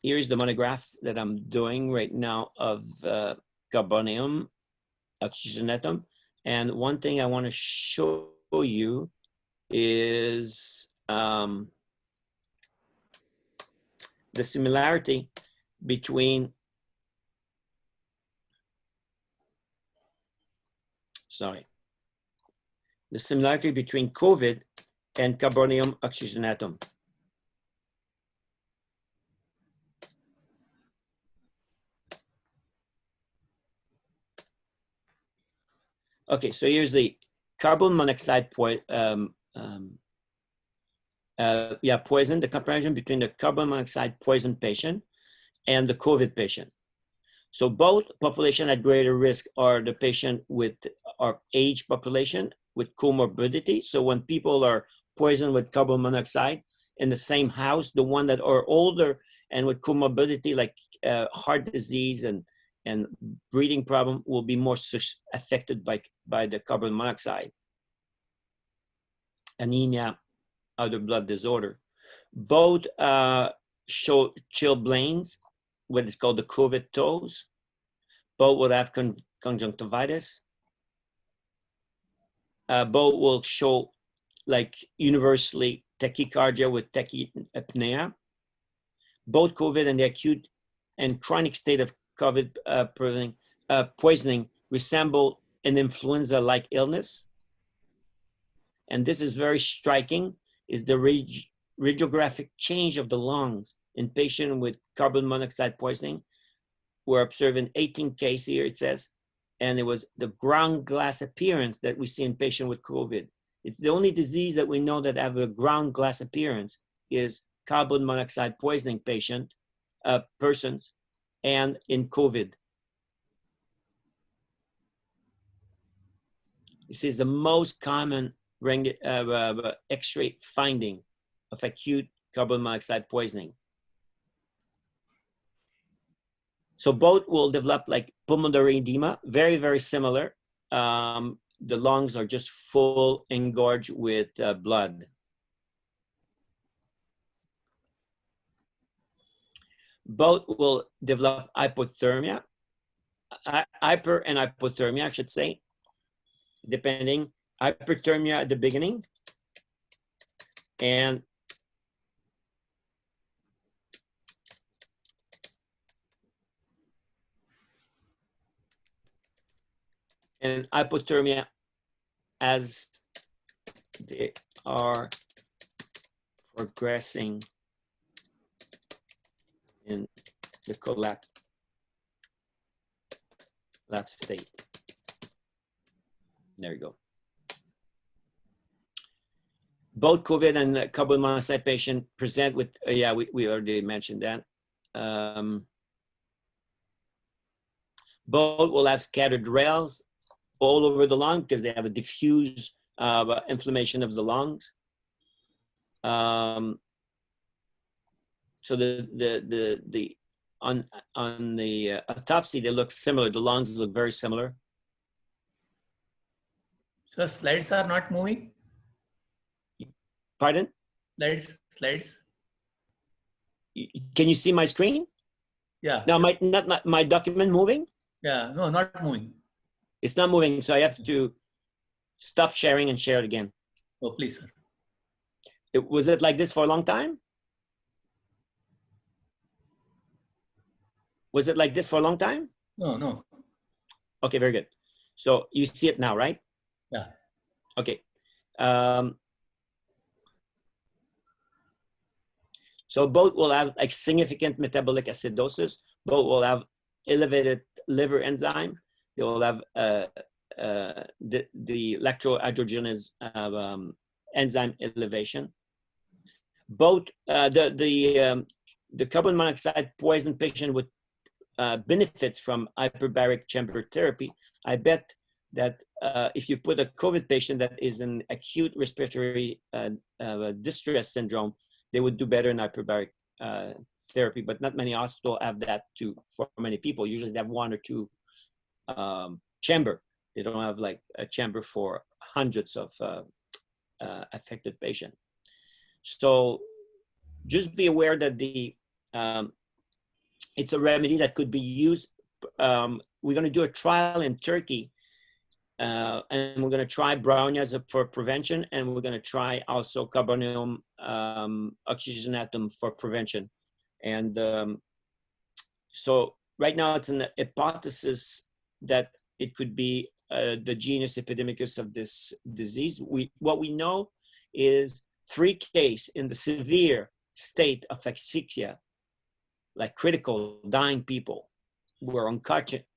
S3: Here's the monograph that I'm doing right now of carbonium oxygenatum. And one thing I want to show you is the similarity between, the similarity between COVID and carbonium oxygenatum. Okay, so here's the carbon monoxide poison, the comparison between the carbon monoxide poison patient and the COVID patient. So both population at greater risk are the patient with our age population with comorbidity. So when people are poisoned with carbon monoxide in the same house, the one that are older and with comorbidity like heart disease and breathing problem will be more affected by the carbon monoxide. Anemia, other blood disorder. Both show chilblains, what is called the COVID toes. Both will have conjunctivitis. Both will show like universally tachycardia with tachypnea. Both COVID and the acute and chronic state of COVID poisoning resemble an influenza-like illness. And this is very striking, is the radiographic change of the lungs in patients with carbon monoxide poisoning. We're observing 18 cases here, it says, and it was the ground glass appearance that we see in patients with COVID. It's the only disease that we know that have a ground glass appearance is carbon monoxide poisoning persons, and in COVID. This is the most common X-ray finding of acute carbon monoxide poisoning. So both will develop like pulmonary edema, very, very similar. The lungs are just full, engorged with blood. Both will develop hypothermia, hyper and hypothermia, I should say, depending. Hyperthermia at the beginning, and hypothermia as they are progressing in the collapse state. There you go. Both COVID and carbon monoxide patient present with, yeah, we already mentioned that. Both will have scattered rails all over the lung because they have a diffuse inflammation of the lungs. So on the autopsy, they look similar. The lungs look very similar.
S1: So slides are not moving?
S3: Pardon?
S1: Slides.
S3: Can you see my screen?
S1: Yeah.
S3: Now, my document moving?
S1: Yeah, no, not moving.
S3: It's not moving, so I have to stop sharing and share it again.
S1: Oh, please, sir.
S3: Was it like this for a long time? Was it like this for a long time?
S1: No.
S3: Okay, very good. So you see it now, right?
S1: Yeah.
S3: Okay. So both will have like significant metabolic acidosis. Both will have elevated liver enzyme. They will have the lactohydrogenase enzyme elevation. Both the carbon monoxide poison patient with benefits from hyperbaric chamber therapy. I bet that if you put a COVID patient that is in acute respiratory distress syndrome, they would do better in hyperbaric therapy, but not many hospitals have that for many people. Usually they have one or two chamber. They don't have like a chamber for hundreds of affected patients. So just be aware that it's a remedy that could be used. We're going to do a trial in Turkey, and we're going to try brownia for prevention, and we're going to try also carbonium oxygenatum for prevention. And so right now it's an hypothesis that it could be the genus epidemicus of this disease. What we know is 3 cases in the severe state of asphyxia, like critical dying people who were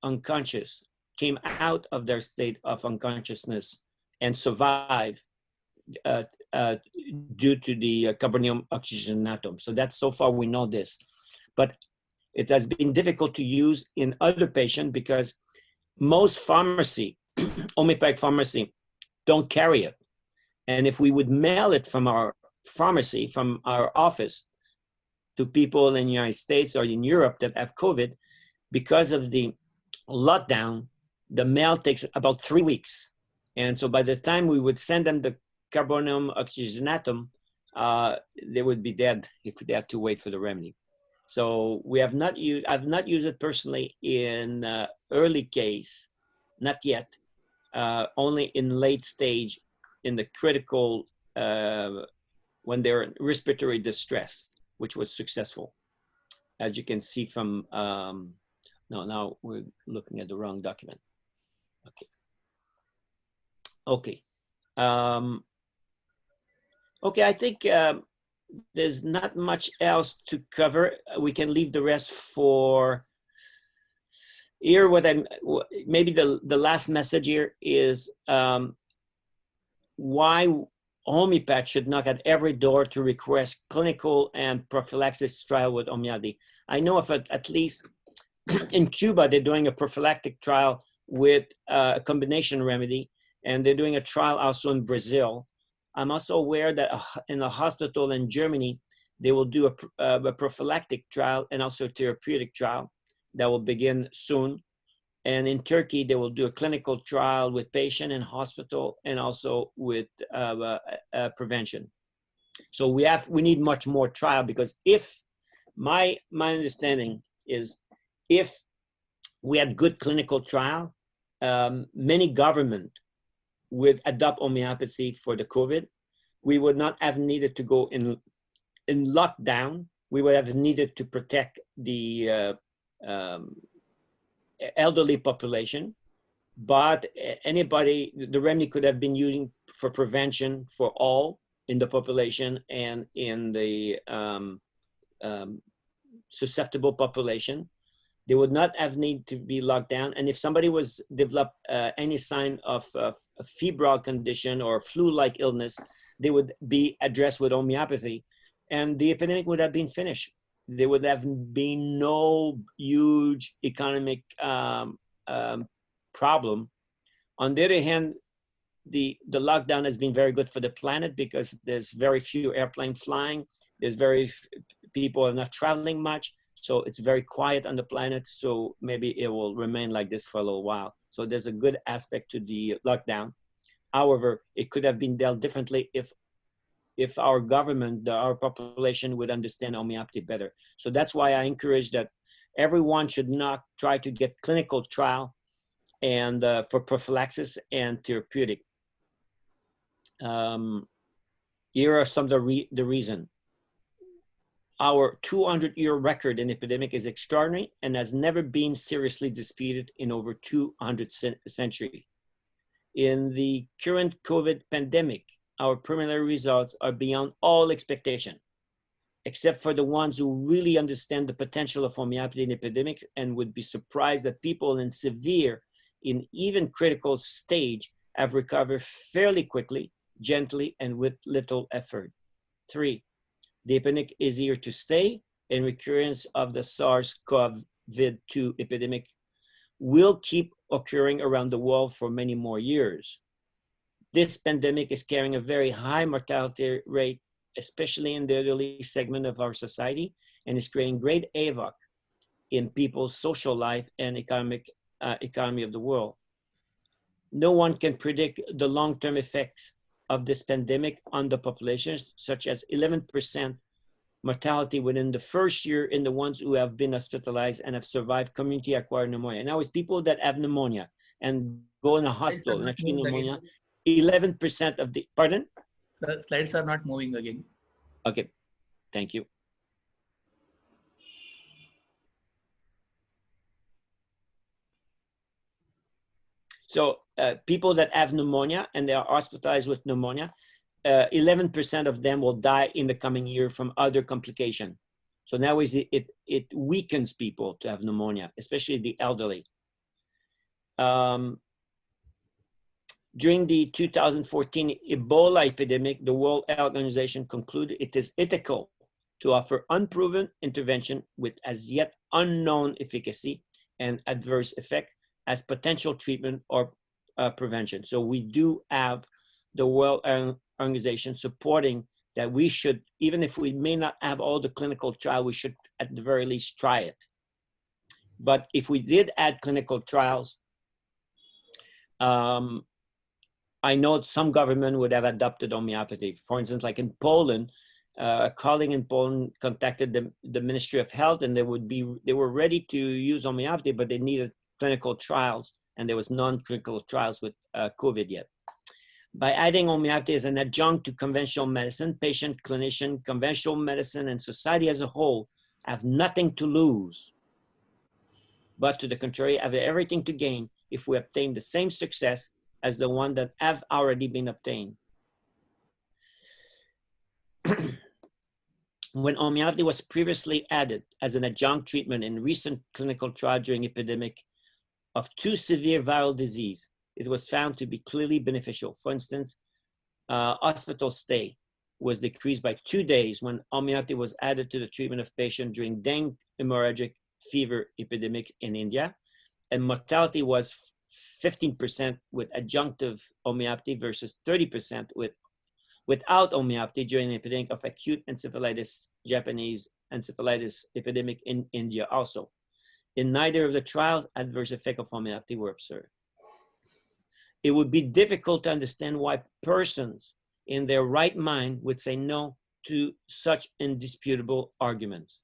S3: unconscious, came out of their state of unconsciousness and survived due to the carbonium oxygenatum. So that's so far we know this. But it has been difficult to use in other patients because most pharmacy, homeopathic pharmacy, don't carry it. And if we would mail it from our pharmacy, from our office, to people in the United States or in Europe that have COVID, because of the lockdown, the mail takes about 3 weeks. And so by the time we would send them the carbonium oxygenatum, they would be dead if they had to wait for the remedy. So we have not used, I've not used it personally in early case, not yet, only in late stage, in the critical, when they're in respiratory distress, which was successful. As you can see from, no, now we're looking at the wrong document. Okay. Okay, I think there's not much else to cover. We can leave the rest for here. Maybe the last message here is why homeopath should knock at every door to request clinical and prophylaxis trial with homeopathy. I know of at least in Cuba, they're doing a prophylactic trial with a combination remedy, and they're doing a trial also in Brazil. I'm also aware that in a hospital in Germany, they will do a prophylactic trial and also a therapeutic trial that will begin soon. And in Turkey, they will do a clinical trial with patient in hospital and also with prevention. So we need much more trial, because if my understanding is, if we had good clinical trial, many government would adopt homeopathy for the COVID. We would not have needed to go in lockdown. We would have needed to protect the elderly population, but anybody, the remedy could have been using for prevention for all in the population and in the susceptible population. They would not have need to be locked down. And if somebody was developed any sign of a febrile condition or flu-like illness, they would be addressed with homeopathy, and the epidemic would have been finished. There would have been no huge economic problem. On the other hand, the lockdown has been very good for the planet, because there's very few airplanes flying. There's people are not traveling much. So it's very quiet on the planet. So maybe it will remain like this for a little while. So there's a good aspect to the lockdown. However, it could have been dealt differently if our government, our population would understand homeopathy better. So that's why I encourage that everyone should not try to get clinical trial and for prophylaxis and therapeutic. Here are some of the reason. Our 200-year record in epidemic is extraordinary and has never been seriously disputed in over 200 centuries. In the current COVID pandemic, our preliminary results are beyond all expectation, except for the ones who really understand the potential of homeopathy in epidemics and would be surprised that people in severe, in even critical stage have recovered fairly quickly, gently, and with little effort. 3, the epidemic is here to stay, and recurrence of the SARS-CoV-2 epidemic will keep occurring around the world for many more years. This pandemic is carrying a very high mortality rate, especially in the elderly segment of our society, and is creating great havoc in people's social life and economy of the world. No one can predict the long-term effects of this pandemic on the population, such as 11% mortality within the first year in the ones who have been hospitalized and have survived community-acquired pneumonia. Now, it's people that have pneumonia and go in a hospital and actually pneumonia. 11% of the, pardon?
S1: The slides are not moving again.
S3: Okay, thank you. So people that have pneumonia and they are hospitalized with pneumonia, 11% of them will die in the coming year from other complications. So now it weakens people to have pneumonia, especially the elderly. During the 2014 Ebola epidemic, the World Health Organization concluded it is ethical to offer unproven intervention with as yet unknown efficacy and adverse effect as potential treatment or prevention. So we do have the World Health Organization supporting that we should, even if we may not have all the clinical trial, we should at the very least try it. But if we did add clinical trials, I know some government would have adopted homeopathy. For instance, like in Poland, a colleague in Poland contacted the Ministry of Health, and they were ready to use homeopathy, but they needed clinical trials, and there was non-clinical trials with COVID yet. By adding homeopathy as an adjunct to conventional medicine, patient, clinician, conventional medicine, and society as a whole have nothing to lose, but to the contrary, have everything to gain if we obtain the same success as the one that have already been obtained. When homeopathy was previously added as an adjunct treatment in recent clinical trial during epidemic of 2 severe viral disease, it was found to be clearly beneficial. For instance, hospital stay was decreased by 2 days when homeopathy was added to the treatment of patients during dengue hemorrhagic fever epidemic in India, and mortality was 15% with adjunctive homeopathy versus 30% with without homeopathy during an epidemic of acute encephalitis, Japanese encephalitis epidemic in India also. In neither of the trials, adverse effect of homeopathy were observed. It would be difficult to understand why persons in their right mind would say no to such indisputable arguments.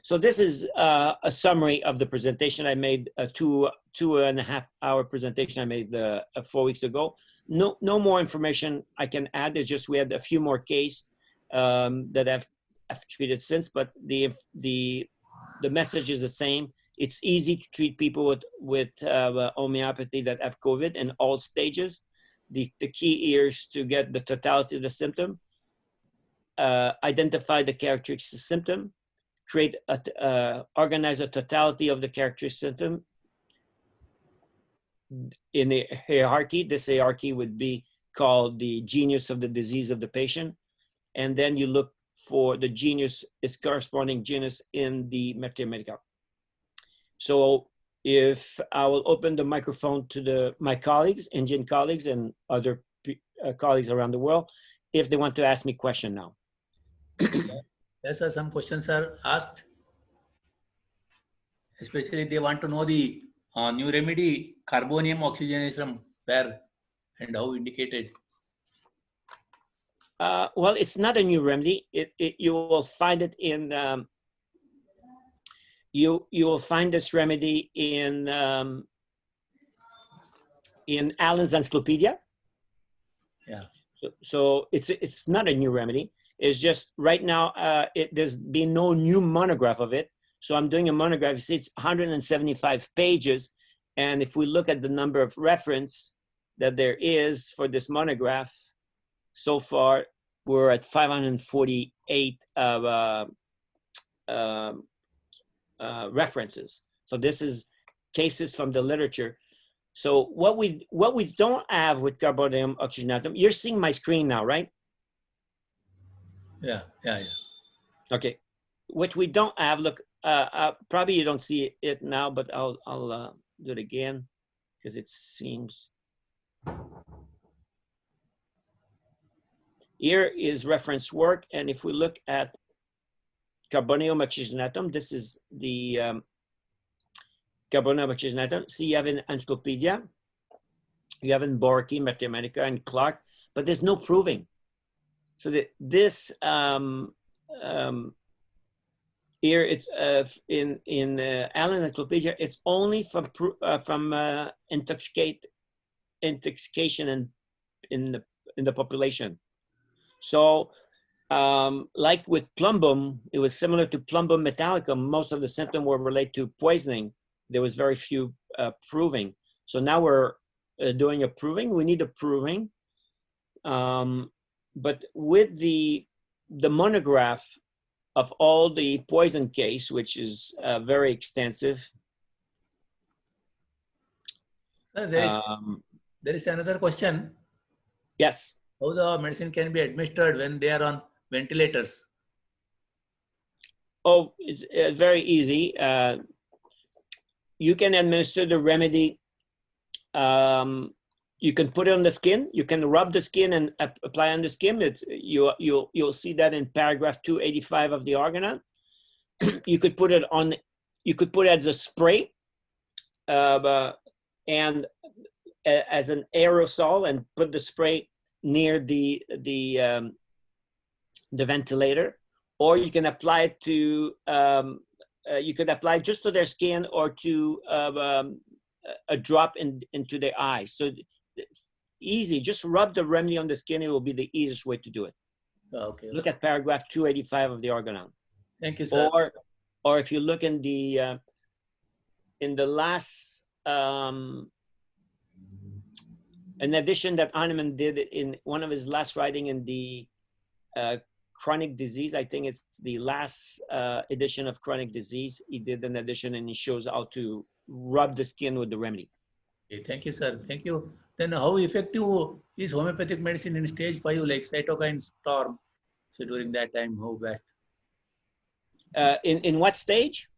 S3: So this is a summary of the presentation I made, a two and a half hour presentation I made 4 weeks ago. No more information I can add. It's just we had a few more cases that I've treated since, but the message is the same. It's easy to treat people with homeopathy that have COVID in all stages. The key here is to get the totality of the symptom, identify the characteristic symptom, organize a totality of the characteristic symptom in a hierarchy. This hierarchy would be called the genius of the disease of the patient. And then you look for the genius, its corresponding genus in the MICR. So if I will open the microphone to my colleagues, Indian colleagues and other colleagues around the world, if they want to ask me question now.
S1: Yes, sir, some questions are asked. Especially they want to know the new remedy, carbonium oxygenation, where and how indicated.
S3: Well, it's not a new remedy. You will find it in you will find this remedy in Allen's Encyclopedia.
S1: Yeah.
S3: So it's not a new remedy. It's just right now there's been no new monograph of it. So I'm doing a monograph. You see, it's 175 pages, and if we look at the number of reference that there is for this monograph, so far we're at 548 references. So this is cases from the literature. So what we don't have with carbonium oxygenatum, you're seeing my screen now, right?
S1: Yeah.
S3: Okay. What we don't have, look, probably you don't see it now, but I'll do it again because it seems. Here is reference work, and if we look at carbonium oxygenatum, this is the carbonium oxygenatum. See, you have in Encyclopedia, you have in Borky, Mathematica, and Clark, but there's no proving. So that this here it's in Allen Encyclopedia, it's only from intoxication in the population. So like with plumbum, it was similar to plumbum metallicum. Most of the symptoms were related to poisoning. There was very few proving. So now we're doing a proving. We need a proving. But with the monograph of all the poison case, which is very extensive.
S1: Sir, there is another question.
S3: Yes.
S1: How the medicine can be administered when they are on ventilators?
S3: Oh, it's very easy. You can administer the remedy. You can put it on the skin. You can rub the skin and apply on the skin. You'll see that in paragraph 285 of the Argonaut. You could put it on. You could put it as a spray, and as an aerosol, and put the spray near the ventilator, or you can apply it to. You could apply it just to their skin or to a drop into their eyes. So easy, just rub the remedy on the skin. It will be the easiest way to do it.
S1: Okay.
S3: Look at paragraph 285 of the Argonaut.
S1: Thank you, sir.
S3: Or if you look in the last, an edition that Hahnemann did in one of his last writing in the chronic disease, I think it's the last edition of chronic disease. He did an edition and he shows how to rub the skin with the remedy.
S1: Okay, thank you, sir. Thank you. Then how effective is homeopathic medicine in stage 5, like cytokine storm? So during that time, how best?
S3: In what stage?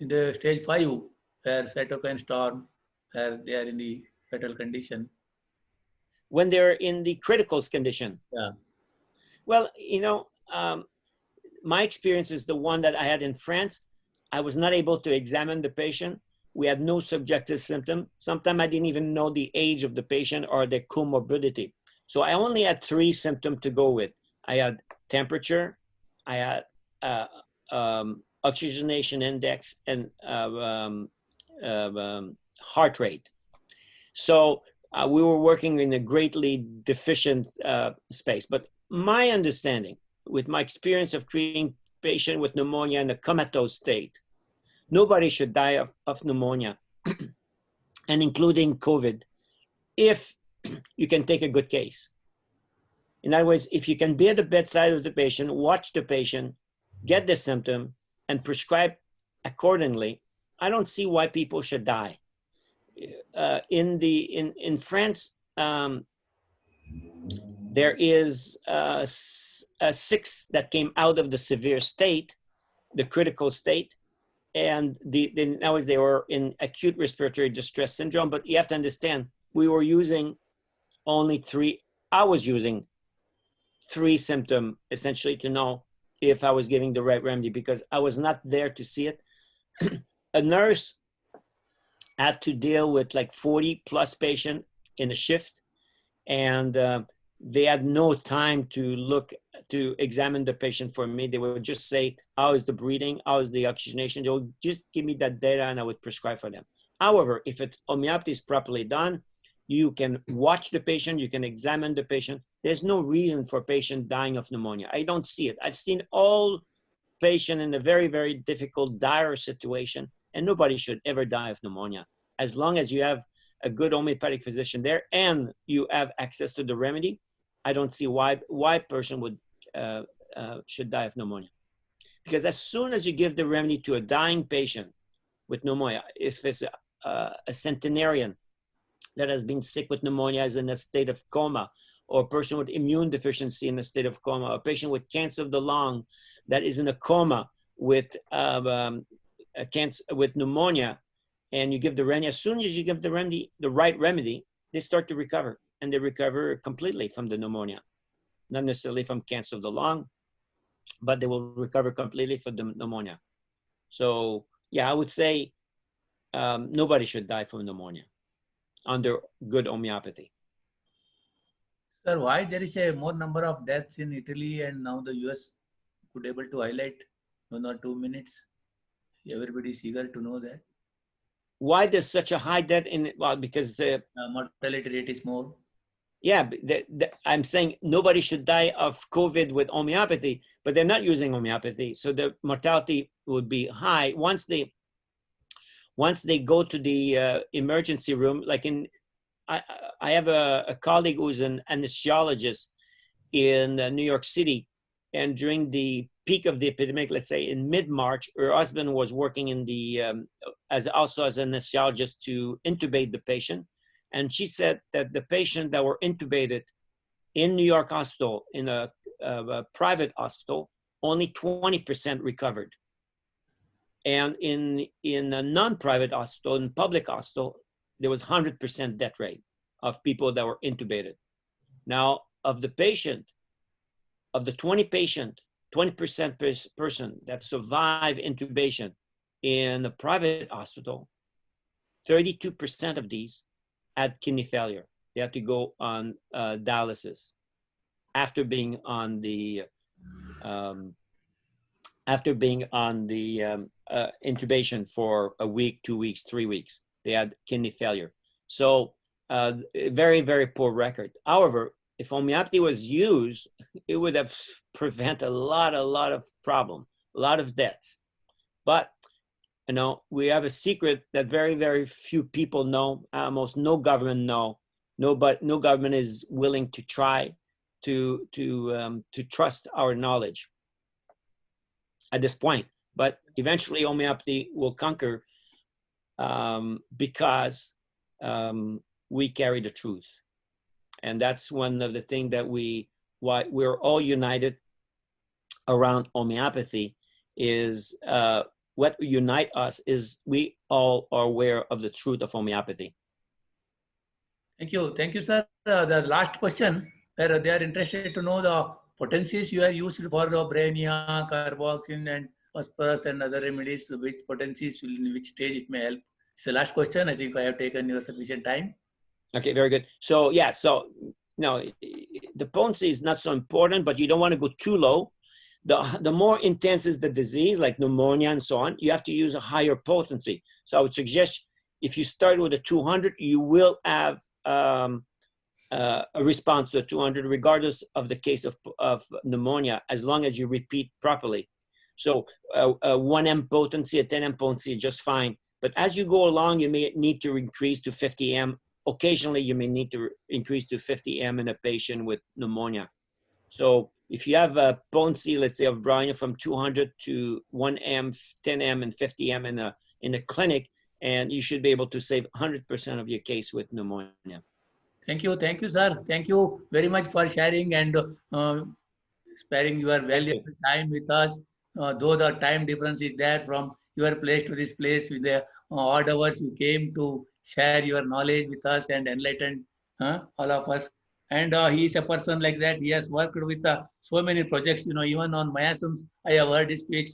S1: In the stage 5, where cytokine storm, where they are in the fatal condition.
S3: when they're in the critical condition.
S1: Yeah.
S3: Well, you know, my experience is the one that I had in France. I was not able to examine the patient. We had no subjective symptom. Sometimes I didn't even know the age of the patient or the comorbidity. So I only had 3 symptoms to go with. I had temperature, I had oxygenation index, and heart rate. So we were working in a greatly deficient space. But my understanding, with my experience of treating patient with pneumonia in a comatose state, nobody should die of pneumonia, and including COVID, if you can take a good case. In other words, if you can be at the bedside of the patient, watch the patient, get the symptom, and prescribe accordingly, I don't see why people should die. In France, there is 6 that came out of the severe state, the critical state, and nowadays they were in acute respiratory distress syndrome. But you have to understand, we were using only 3. I was using 3 symptoms essentially to know if I was giving the right remedy, because I was not there to see it. A nurse had to deal with like 40 plus patients in a shift, and they had no time to examine the patient for me. They would just say, how is the breathing? How is the oxygenation? They would just give me that data and I would prescribe for them. However, if it's homeopathy is properly done, you can watch the patient, you can examine the patient. There's no reason for patient dying of pneumonia. I don't see it. I've seen all patients in a very, very difficult, dire situation, and nobody should ever die of pneumonia. As long as you have a good homeopathic physician there and you have access to the remedy, I don't see why person would should die of pneumonia. Because as soon as you give the remedy to a dying patient with pneumonia, if it's a centenarian that has been sick with pneumonia, is in a state of coma, or a person with immune deficiency in a state of coma, a patient with cancer of the lung that is in a coma with cancer with pneumonia, and you give the remedy, as soon as you give the remedy, the right remedy, they start to recover, and they recover completely from the pneumonia. Not necessarily from cancer of the lung, but they will recover completely from the pneumonia. So yeah, I would say nobody should die from pneumonia under good homeopathy.
S1: Sir, why there is a more number of deaths in Italy and now the US? Could able to highlight 1 or 2 minutes? Everybody is eager to know that.
S3: Why there's such a high death in, well, because
S1: mortality rate is more.
S3: Yeah, I'm saying nobody should die of COVID with homeopathy, but they're not using homeopathy, so the mortality would be high. Once they go to the emergency room, like I have a colleague who's an anesthesiologist in New York City, and during the peak of the epidemic, let's say in mid-March, her husband was working in the also as an anesthesiologist to intubate the patient. And she said that the patients that were intubated in New York hospital, in a private hospital, only 20% recovered. And in a non-private hospital, in public hospital, there was 100% death rate of people that were intubated. Now, of the patient, of the 20% person that survived intubation in a private hospital, 32% of these had kidney failure. They had to go on dialysis after being on the intubation for a week, 2 weeks, 3 weeks. They had kidney failure. So very, very poor record. However, if homeopathy was used, it would have prevented a lot of problems, a lot of deaths. But you know, we have a secret that very, very few people know. Almost no government know. No government is willing to try to trust our knowledge at this point. But eventually, homeopathy will conquer because we carry the truth, and that's one of the things that why we're all united around homeopathy is. What unite us is we all are aware of the truth of homeopathy.
S1: Thank you, sir. The last question, where they are interested to know the potencies you have used for the brania, carboxin, and phosphorus and other remedies. Which potencies, in which stage it may help? It's the last question. I think I have taken your sufficient time.
S3: Okay, very good. So yeah, so no, the potency is not so important, but you don't want to go too low. The more intense is the disease, like pneumonia and so on, you have to use a higher potency. So I would suggest if you start with a 200, you will have a response to a 200, regardless of the case of pneumonia, as long as you repeat properly. So a 1M potency, a 10M potency, just fine. But as you go along, you may need to increase to 50M. Occasionally, you may need to increase to 50M in a patient with pneumonia. So if you have a potency, let's say, of brania from 200 to 1M, 10M, and 50M in a clinic, and you should be able to save 100% of your case with pneumonia.
S1: Thank you, sir. Thank you very much for sharing and sparing your valuable time with us. Though the time difference is there from your place to this place, with the odd hours you came to share your knowledge with us and enlighten all of us. And he is a person like that. He has worked with so many projects. Even on miasms, I have heard his speech.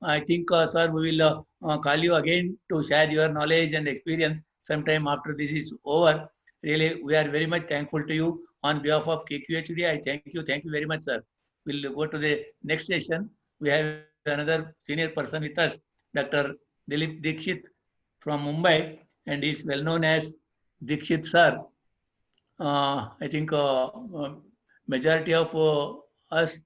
S1: I think, sir, we will call you again to share your knowledge and experience sometime after this is over. Really, we are very much thankful to you on behalf of KQHD. I thank you. Thank you very much, sir. We'll go to the next session. We have another senior person with us, Dr. Dilip Dixit from Mumbai, and he is well known as Dixit sir. I think majority of us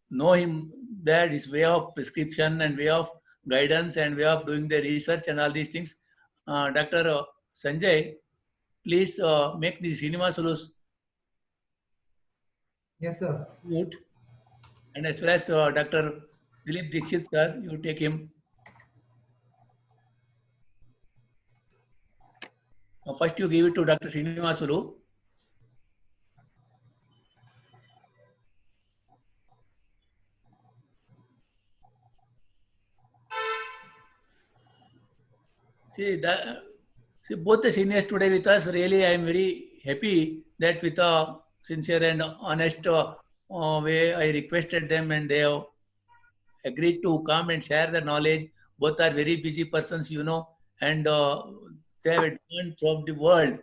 S1: know him, that his way of prescription and way of guidance and way of doing the research and all these things. Dr. Sanjay, please make the cinema solos
S2: Yes, sir.
S1: mute. And as well as Dr. Dilip Dixit sir, you take him. First you give it to Dr. Srinivasulu. See both the seniors today with us. Really, I am very happy that with a sincere and honest way, I requested them and they have agreed to come and share the knowledge. Both are very busy persons, and they have returned from the world.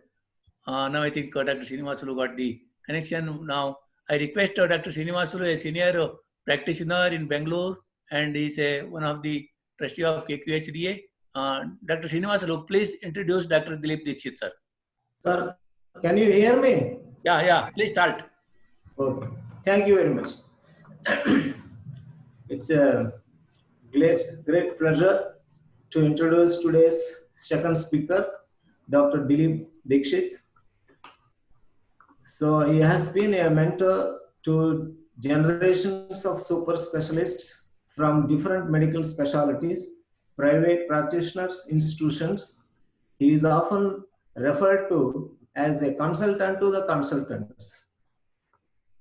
S1: Now I think Dr. Srinivasulu got the connection now. I request Dr. Srinivasulu, a senior practitioner in Bangalore, and he is one of the trustee of KQHDA. Dr. Srinivasulu, please introduce Dr. Dilip Dixit, sir.
S4: Sir, can you hear me?
S1: Yeah. Please start.
S4: Okay. Thank you very much. It's a great pleasure to introduce today's second speaker, Dr. Dilip Dixit. So he has been a mentor to generations of super specialists from different medical specialties, private practitioners, institutions. He is often referred to as a consultant to the consultants.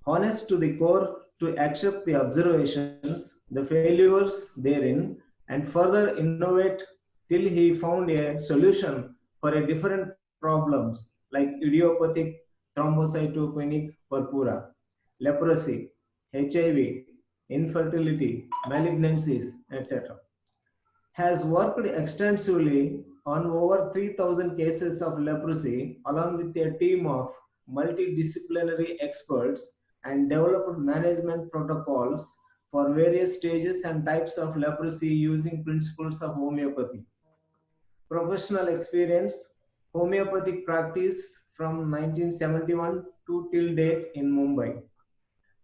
S4: Honest to the core, to accept the observations, the failures therein, and further innovate till he found a solution for a different problems like idiopathic thrombocytopenic purpura, leprosy, HIV, infertility, malignancies, etc. Has worked extensively on over 3,000 cases of leprosy along with a team of multidisciplinary experts and developed management protocols for various stages and types of leprosy using principles of homeopathy. Professional experience, homeopathic practice from 1971 to till date in Mumbai.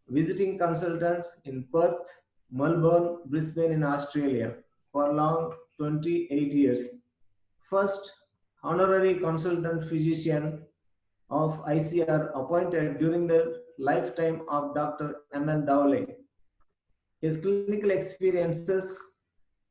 S4: Visiting consultants in Perth, Melbourne, Brisbane in Australia for long 28 years. First honorary consultant physician of ICR appointed during the lifetime of Dr. M.L. Dowley. His clinical experiences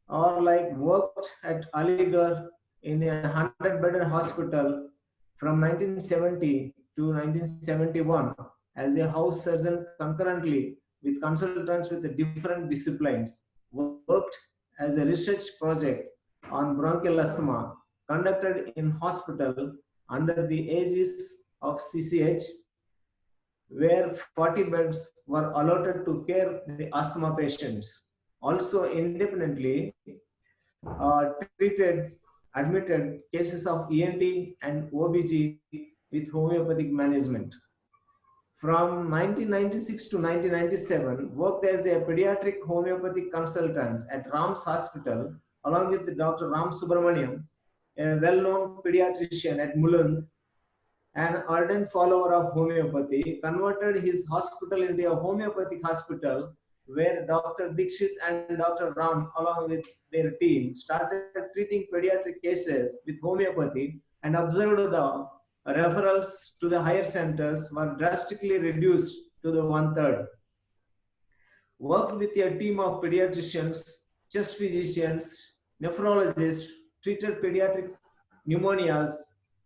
S4: are like worked at Aligarh in a 100-bedded hospital from 1970 to 1971 as a house surgeon concurrently with consultants with different disciplines. Worked as a research project on bronchial asthma conducted in hospital under the aegis of CCH, where 40 beds were allotted to care the asthma patients. Also independently treated, admitted cases of ENT and OBG with homeopathic management. From 1996 to 1997, worked as a pediatric homeopathic consultant at Ram's Hospital, along with Dr. Ram Subramaniam, a well-known pediatrician at Mulund, an ardent follower of homeopathy, converted his hospital into a homeopathic hospital where Dr. Dixit and Dr. Ram, along with their team, started treating pediatric cases with homeopathy and observed the referrals to the higher centers were drastically reduced to the one-third. Worked with a team of pediatricians, chest physicians, nephrologists, treated pediatric pneumonias,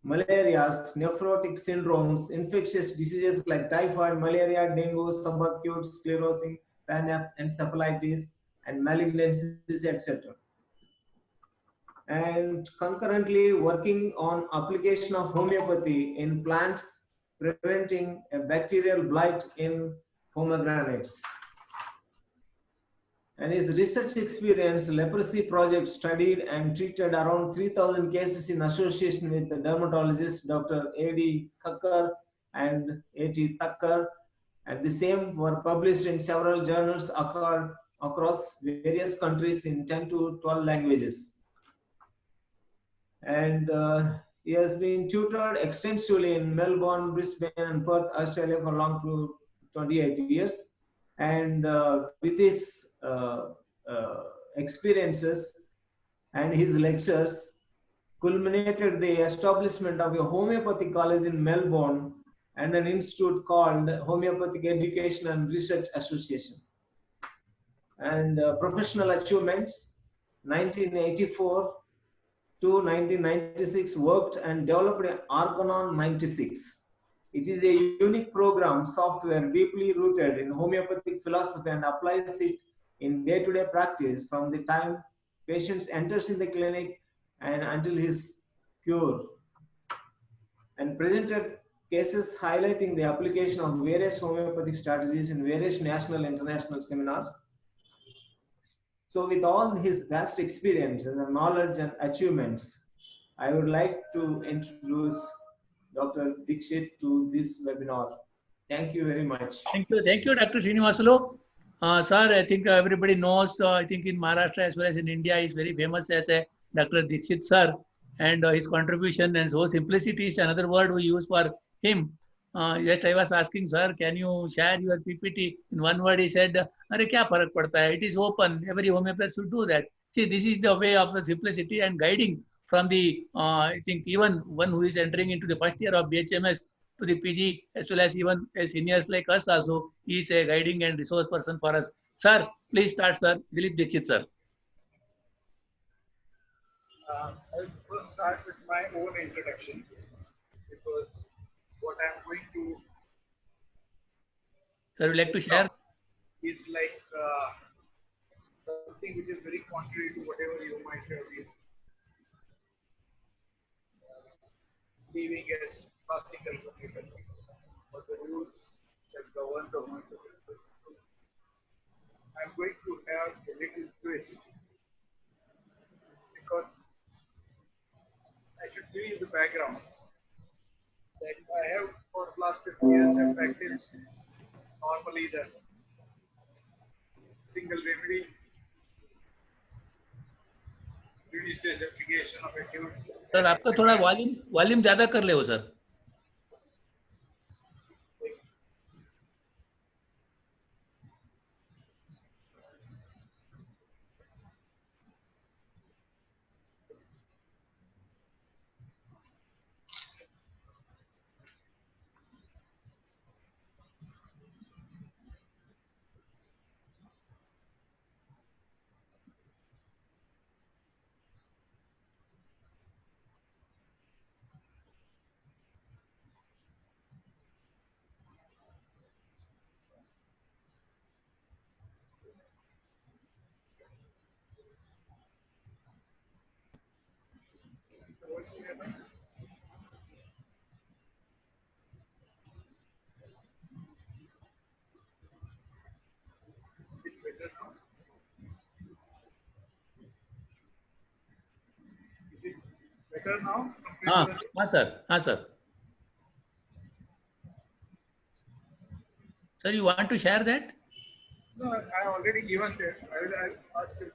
S4: malarias, nephrotic syndromes, infectious diseases like typhoid, malaria, dengue, subacute sclerosing, panencephalitis, and malignancies, etc. And concurrently working on application of homeopathy in plants preventing a bacterial blight in pomegranates. And his research experience, leprosy project, studied and treated around 3,000 cases in association with the dermatologist Dr. A.D. Kakkar and A.T. Thakkar, and the same were published in several journals across various countries in 10 to 12 languages. And he has been tutored extensively in Melbourne, Brisbane, and Perth, Australia for long to 28 years. And with his experiences and his lectures, culminated the establishment of a homeopathic college in Melbourne and an institute called Homeopathic Education and Research Association. And professional achievements, 1984 to 1996, worked and developed Argonon 96. It is a unique program software deeply rooted in homeopathic philosophy and applies it in day-to-day practice from the time patient enters in the clinic and until his cure. And presented cases highlighting the application of various homeopathic strategies in various national and international seminars. So with all his vast experience and knowledge and achievements, I would like to introduce Dr. Dixit to this webinar. Thank you very much.
S1: Thank you, Dr. Srinivasulu. Sir, I think everybody knows, I think in Maharashtra as well as in India, he's very famous as a Dr. Dixit sir, and his contribution and so simplicity is another word we use for him. Just I was asking, sir, can you share your PPT? In one word, he said, "Arey kya farak padta hai? It is open. Every homeopath should do that." See, this is the way of the simplicity and guiding from the, I think even one who is entering into the first year of BHMS to the PG, as well as even as seniors like us also, he is a guiding and resource person for us. Sir, please start, sir. Dilip Dixit, sir.
S7: I'll first start with my own introduction, because what I'm going to
S1: Sir, would you like to share?
S7: is like something which is very contrary to whatever you might have been leaving as classical homeopathy or the rules that govern the homeopathy. I'm going to have a little twist, because I should give you the background that I have for the last 50 years I practiced normally the single remedy, judicious application of acutes.
S1: Sir आपका थोड़ा volume ज्यादा कर ले हो sir.
S7: better now?
S1: Sir. Sir. Sir, you want to share that?
S7: No, I already given that. I'll ask you.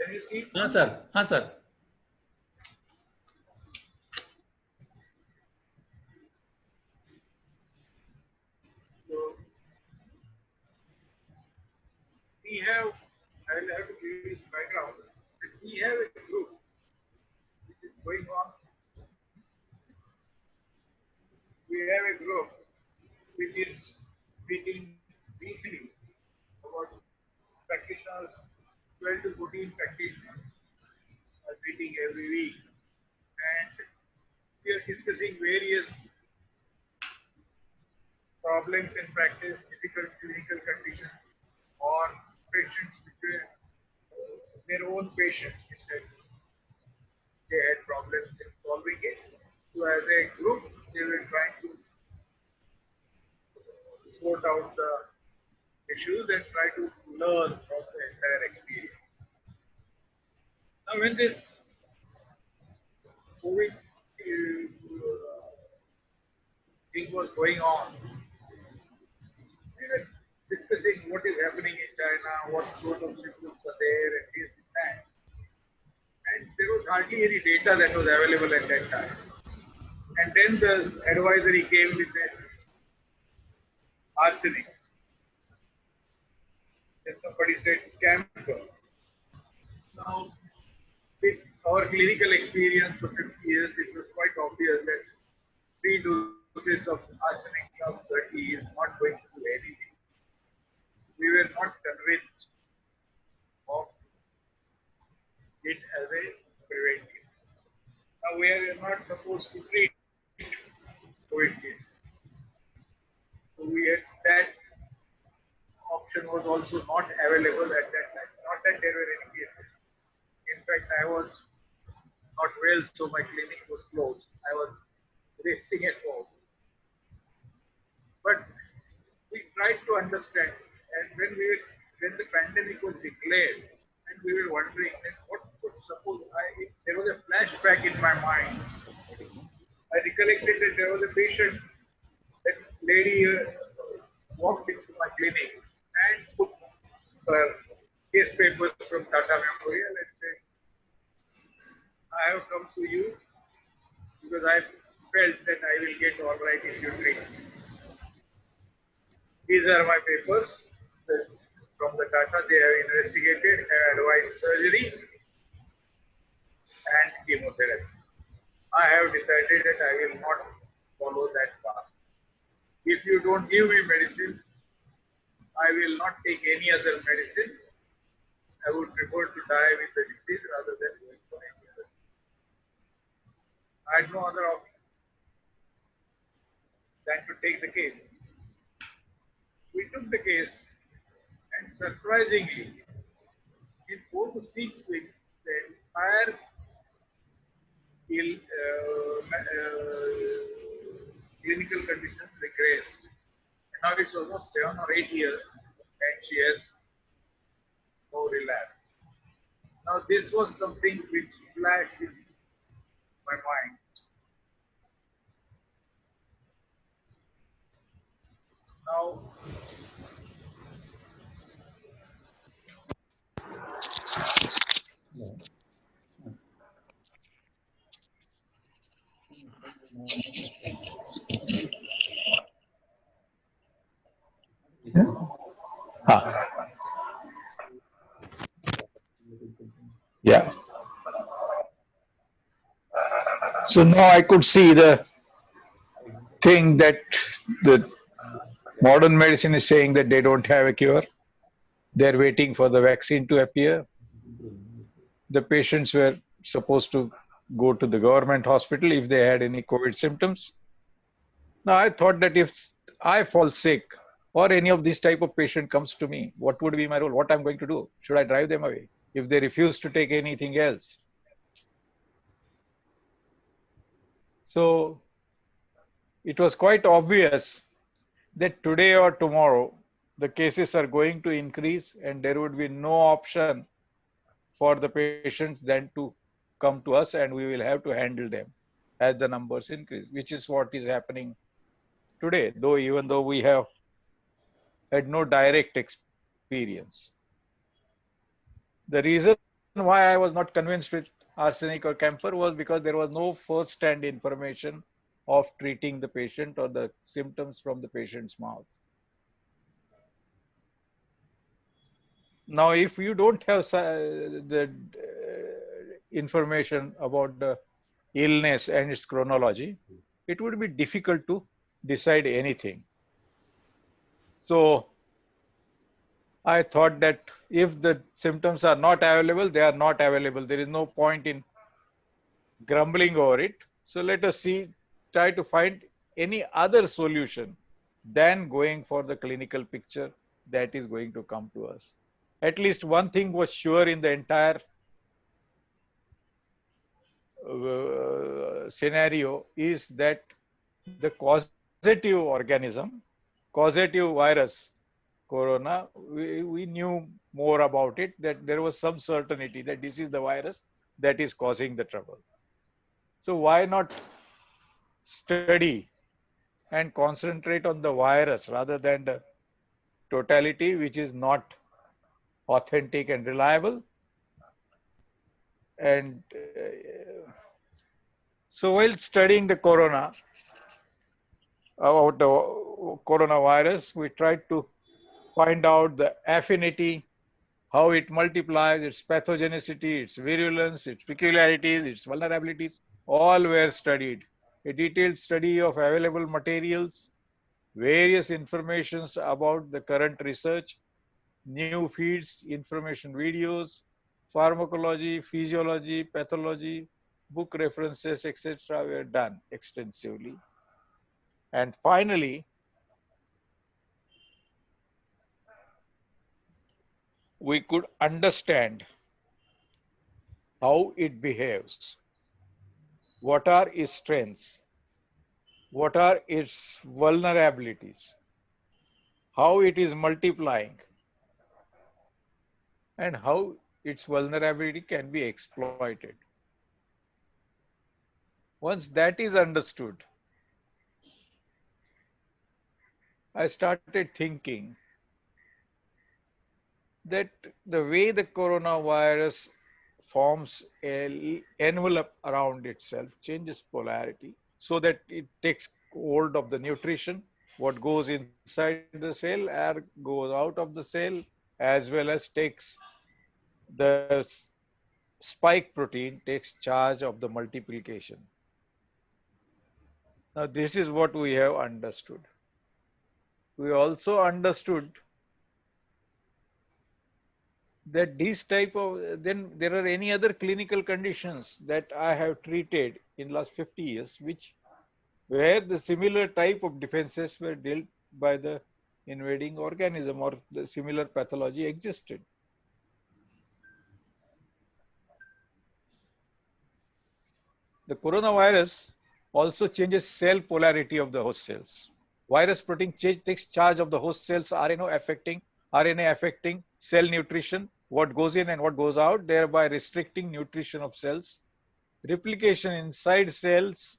S7: Can you see?
S1: Sir. Sir.
S7: So we have, I will have to give you this background. We have a group which is going on. We have a group which is meeting weekly about practitioners, 12 to 14 practitioners are meeting every week. And we are discussing various problems in practice, difficult clinical conditions, or patients which were their own patients, which said they had problems in solving it. So as a group, they were trying to sort out the issues and try to learn from the entire experience. Now, when this COVID thing was going on, we were discussing what is happening in China, what sort of symptoms are there, and this and that. And there was hardly any data that was available at that time. And then the advisory came with that arsenic. Then somebody said camphor. Now, with our clinical experience of 50 years, it was quite obvious that 3 doses of arsenic of 30 is not going to do anything. We were not convinced of it as a preventive. Now, we are not supposed to treat COVID cases. So we had that option was also not available at that time. Not that there were any cases. In fact, I was not well, so my clinic was closed. I was resting at home. But we tried to understand, and when the pandemic was declared, and we were wondering that what could suppose there was a flashback in my mind. I recollected that there was a patient, that lady walked into my clinic and took her case papers from Tata Memorial and said, I have come to you because I felt that I will get all right if you drink. These are my papers from the Tata. They have investigated and advised surgery and chemotherapy. I have decided that I will not follow that path. If you don't give me medicine, I will not take any other medicine. I would prefer to die with the disease rather than going for any other. I had no other option than to take the case. We took the case, and surprisingly, in 4 to 6 weeks, the entire clinical conditions regressed. And now it's almost 7 or 8 years, and she has no relapse. Now, this was something which flashed in my mind. Now,
S8: Yeah. So now I could see the thing that the modern medicine is saying that they don't have a cure. They're waiting for the vaccine to appear. The patients were supposed to go to the government hospital if they had any COVID symptoms. Now I thought that if I fall sick or any of this type of patient comes to me, what would be my role? What I'm going to do? Should I drive them away if they refuse to take anything else? So it was quite obvious that today or tomorrow the cases are going to increase and there would be no option for the patients than to come to us, and we will have to handle them as the numbers increase, which is what is happening today, though even though we have had no direct experience. The reason why I was not convinced with arsenic or camphor was because there was no first-hand information of treating the patient or the symptoms from the patient's mouth. Now, if you don't have the information about the illness and its chronology, it would be difficult to decide anything. So I thought that if the symptoms are not available, they are not available. There is no point in grumbling over it. So let us see, try to find any other solution than going for the clinical picture that is going to come to us. At least one thing was sure in the entire scenario is that the causative organism, causative virus, corona, we knew more about it, that there was some certainty that this is the virus that is causing the trouble. So why not study and concentrate on the virus rather than the totality, which is not authentic and reliable? And so while studying the corona, about the coronavirus, we tried to find out the affinity, how it multiplies, its pathogenicity, its virulence, its peculiarities, its vulnerabilities, all were studied. A detailed study of available materials, various informations about the current research, new feeds, information videos, pharmacology, physiology, pathology, book references, etc. were done extensively. And finally, we could understand how it behaves, what are its strengths, what are its vulnerabilities, how it is multiplying, and how its vulnerability can be exploited. Once that is understood, I started thinking that the way the coronavirus forms an envelope around itself, changes polarity, so that it takes hold of the nutrition, what goes inside the cell, air goes out of the cell, as well as takes the spike protein takes charge of the multiplication. Now, this is what we have understood. We also understood that these type of, then there are any other clinical conditions that I have treated in last 50 years, which where the similar type of defenses were dealt by the invading organism or the similar pathology existed. The coronavirus also changes cell polarity of the host cells. Virus protein takes charge of the host cells RNA affecting cell nutrition, what goes in and what goes out, thereby restricting nutrition of cells. Replication inside cells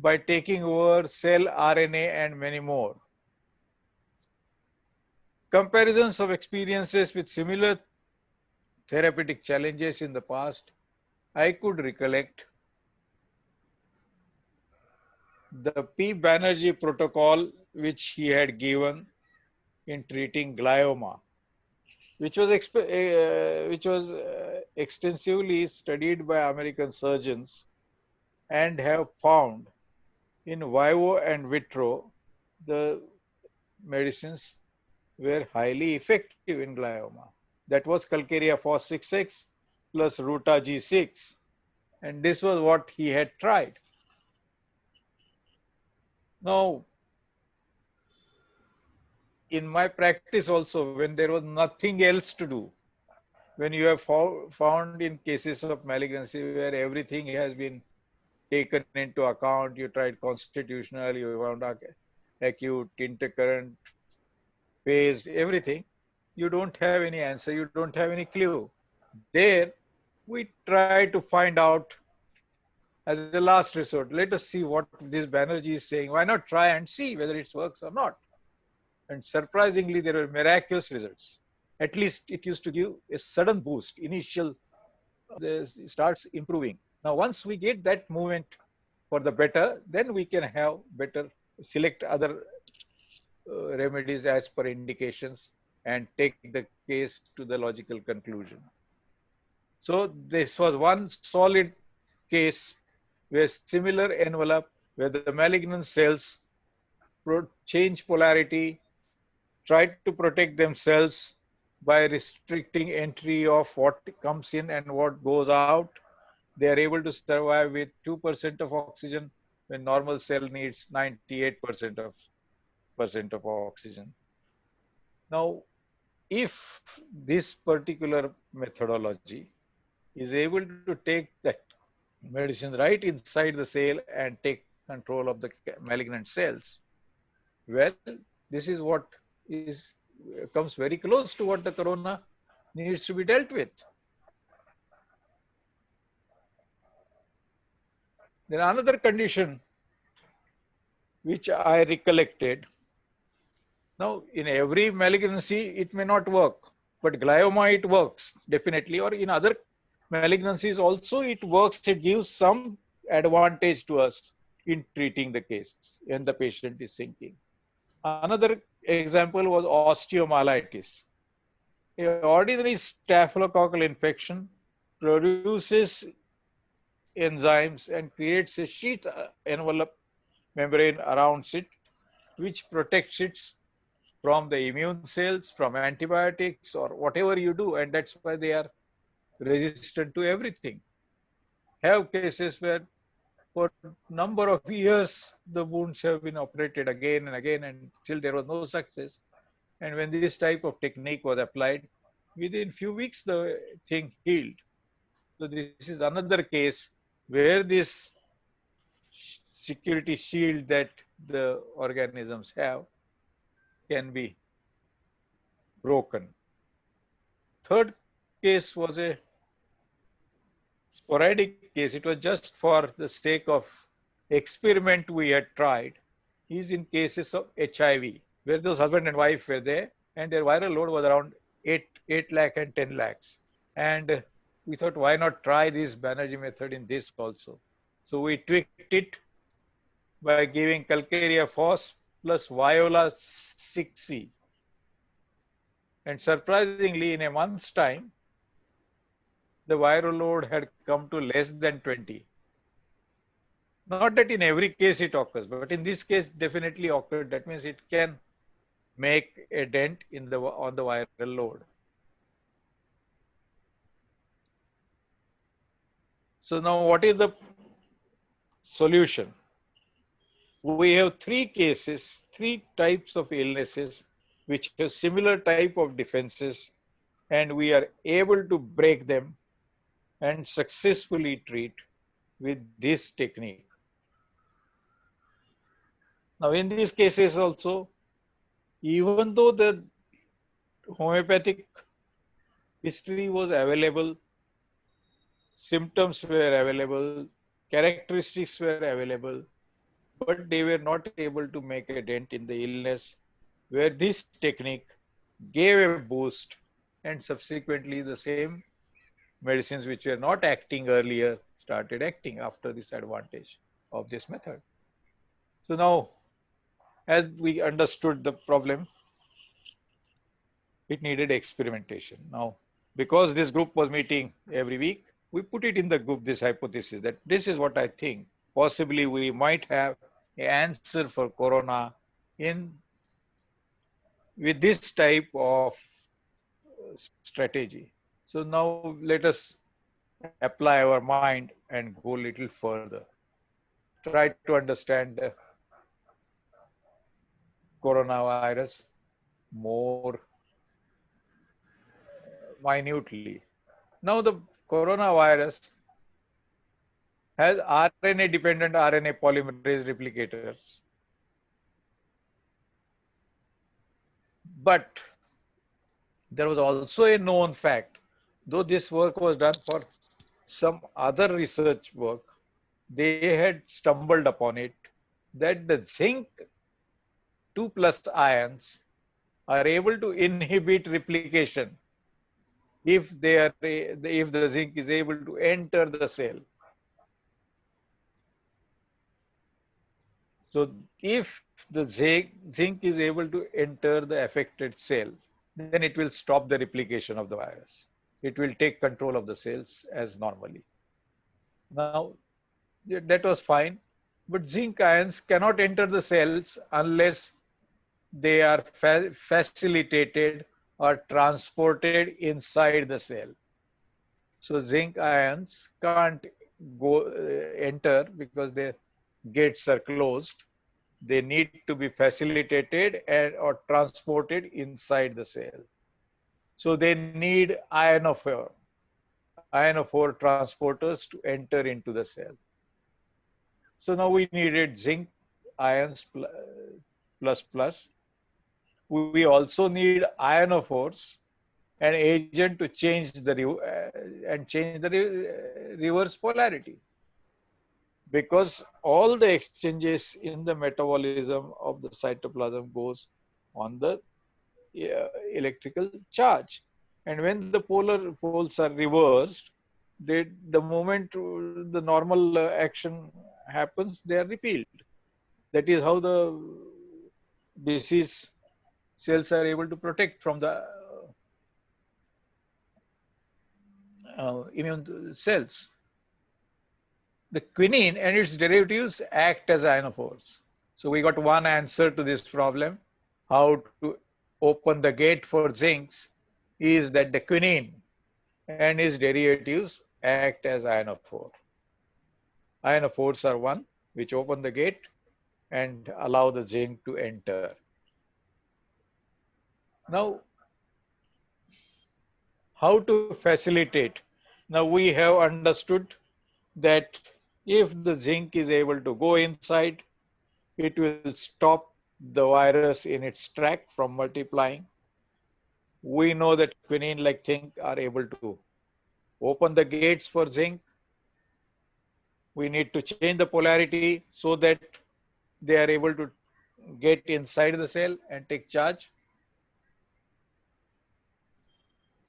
S8: by taking over cell RNA and many more. Comparisons of experiences with similar therapeutic challenges in the past, I could recollect the P. Banerjee protocol, which he had given in treating glioma, which was extensively studied by American surgeons and have found in vivo and vitro the medicines were highly effective in glioma. That was Calcarea Fos 6X plus Ruta G6. And this was what he had tried. Now, in my practice also, when there was nothing else to do, when you have found in cases of malignancy where everything has been taken into account, you tried constitutional, you found acute, intercurrent, phase, everything, you don't have any answer, you don't have any clue. There, we try to find out as a last resort. Let us see what this Banerjee is saying. Why not try and see whether it works or not? And surprisingly, there were miraculous results. At least it used to give a sudden boost. Initial starts improving. Now, once we get that movement for the better, then we can have better select other remedies as per indications and take the case to the logical conclusion. So this was one solid case where similar envelope, where the malignant cells change polarity, try to protect themselves by restricting entry of what comes in and what goes out. They are able to survive with 2% of oxygen when normal cell needs 98% of oxygen. Now, if this particular methodology is able to take that medicine right inside the cell and take control of the malignant cells, well, this is what comes very close to what the corona needs to be dealt with. Then another condition which I recollected. Now, in every malignancy, it may not work, but glioma, it works definitely, or in other malignancies also, it works. It gives some advantage to us in treating the case when the patient is sinking. Another example was osteomyelitis. An ordinary staphylococcal infection produces enzymes and creates a sheath envelope membrane around it, which protects it from the immune cells, from antibiotics, or whatever you do, and that's why they are resistant to everything. Have cases where for number of years the wounds have been operated again and again, and still there was no success. And when this type of technique was applied, within few weeks the thing healed. So this is another case where this security shield that the organisms have can be broken. Third case was a sporadic case. It was just for the sake of experiment we had tried. Is in cases of HIV, where those husband and wife were there, and their viral load was around 8 lakh and 10 lakhs. And we thought, why not try this Banerjee method in this also? So we tweaked it by giving Calcarea Fos plus Viola 6C. And surprisingly, in a month's time, the viral load had come to less than 20. Not that in every case it occurs, but in this case definitely occurred. That means it can make a dent in on the viral load. So now what is the solution? We have three cases, three types of illnesses which have similar type of defenses, and we are able to break them and successfully treat with this technique. Now in these cases also, even though the homeopathic history was available, symptoms were available, characteristics were available, but they were not able to make a dent in the illness, where this technique gave a boost, and subsequently the same medicines which were not acting earlier started acting after this advantage of this method. So now, as we understood the problem, it needed experimentation. Now, because this group was meeting every week, we put it in the group, this hypothesis that this is what I think. possibly we might have an answer for corona in with this type of strategy. So now let us apply our mind and go a little further. Try to understand the coronavirus more minutely. Now the coronavirus has RNA dependent RNA polymerase replicators. But there was also a known fact, though this work was done for some other research work, they had stumbled upon it that the zinc 2 plus ions are able to inhibit replication if the zinc is able to enter the cell. So if the zinc is able to enter the affected cell, then it will stop the replication of the virus. It will take control of the cells as normally. Now, that was fine, but zinc ions cannot enter the cells unless they are facilitated or transported inside the cell. So zinc ions can't go enter because their gates are closed. They need to be facilitated or transported inside the cell. So they need ionophore transporters to enter into the cell. So now we needed zinc ions plus plus. We also need ionophores, an agent to change the reverse polarity, because all the exchanges in the metabolism of the cytoplasm goes on the electrical charge, and when the polar poles are reversed, the moment the normal action happens, they are repealed. That is how the disease cells are able to protect from the immune cells. The quinine and its derivatives act as ionophores. So we got one answer to this problem. How to open the gate for zincs is that the quinine and its derivatives act as ionophore. Ionophores are one which open the gate and allow the zinc to enter. Now, how to facilitate? Now we have understood that if the zinc is able to go inside, it will stop the virus in its track from multiplying. We know that quinine-like things are able to open the gates for zinc. We need to change the polarity so that they are able to get inside the cell and take charge.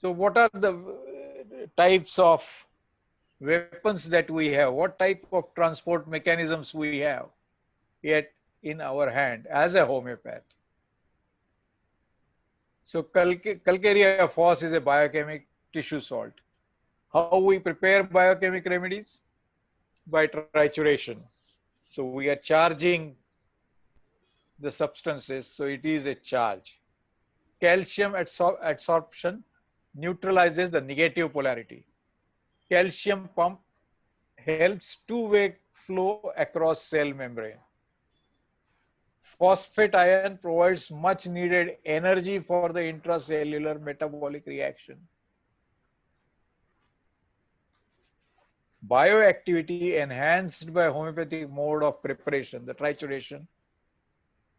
S8: So what are the types of weapons that we have? What type of transport mechanisms we have yet in our hand as a homeopath? So calcarea phos is a biochemic tissue salt. How we prepare biochemic remedies? By trituration. So we are charging the substances, so it is a charge. Calcium adsorption neutralizes the negative polarity. Calcium pump helps two-way flow across cell membrane. Phosphate ion provides much needed energy for the intracellular metabolic reaction. Bioactivity enhanced by homeopathic mode of preparation, the trituration.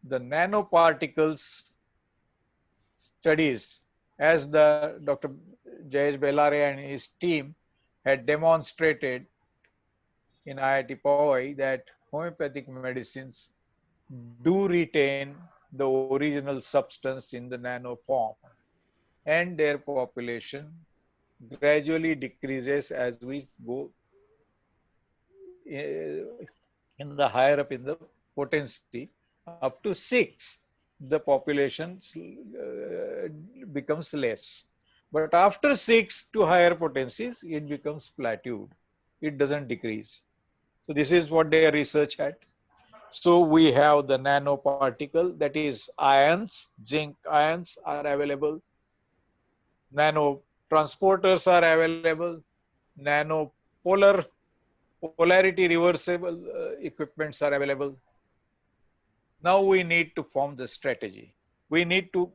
S8: The nanoparticles studies, as the Dr. Jayesh Bellare and his team had demonstrated in IIT Powai, that homeopathic medicines do retain the original substance in the nano form, and their population gradually decreases as we go in the higher up in the potency. Up to 6, the population becomes less. But after 6 to higher potencies, it becomes plateaued. It doesn't decrease. So this is what their research had. So we have the nanoparticle, that is ions, zinc ions are available, nano transporters are available, nano polarity reversible equipments are available. Now we need to form the strategy. We need to,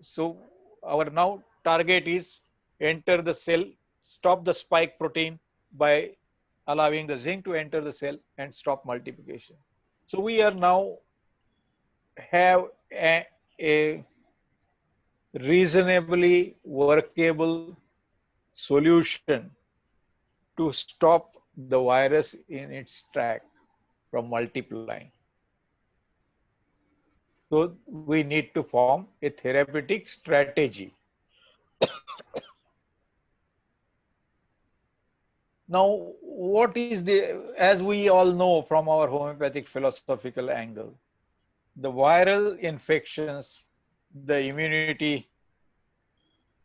S8: so our now target is enter the cell, stop the spike protein by allowing the zinc to enter the cell and stop multiplication. So we are now have a reasonably workable solution to stop the virus in its track from multiplying. So we need to form a therapeutic strategy. Now, what is as we all know from our homeopathic philosophical angle, the viral infections, the immunity,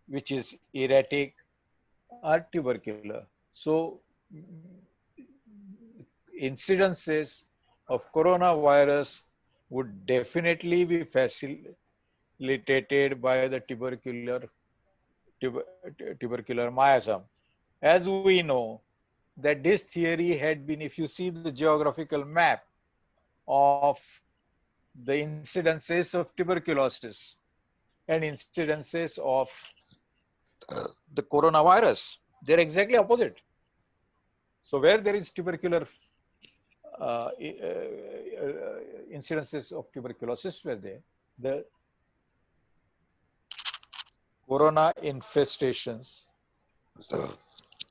S8: which is erratic, are tubercular. So, incidences of coronavirus would definitely be facilitated by the tubercular miasm. As we know that this theory had been, if you see the geographical map of the incidences of tuberculosis and incidences of the coronavirus, they're exactly opposite. So where there is tubercular incidences of tuberculosis were there, the corona infestations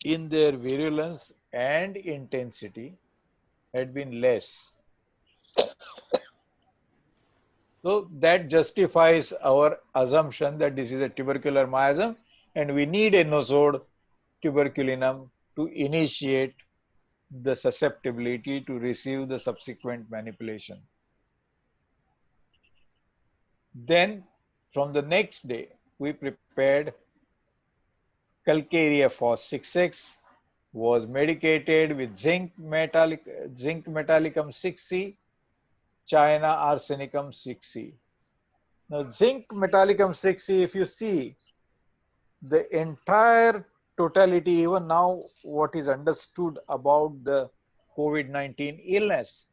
S8: in their virulence and intensity had been less. So that justifies our assumption that this is a tubercular miasm and we need a nosode tuberculinum to initiate the susceptibility to receive the subsequent manipulation. Then from the next day, we prepared Calcarea Phos 6X, was medicated with zinc metallicum 6C, China arsenicum 6C. Now zinc metallicum 6C, if you see the entire totality, even now what is understood about the COVID-19 illness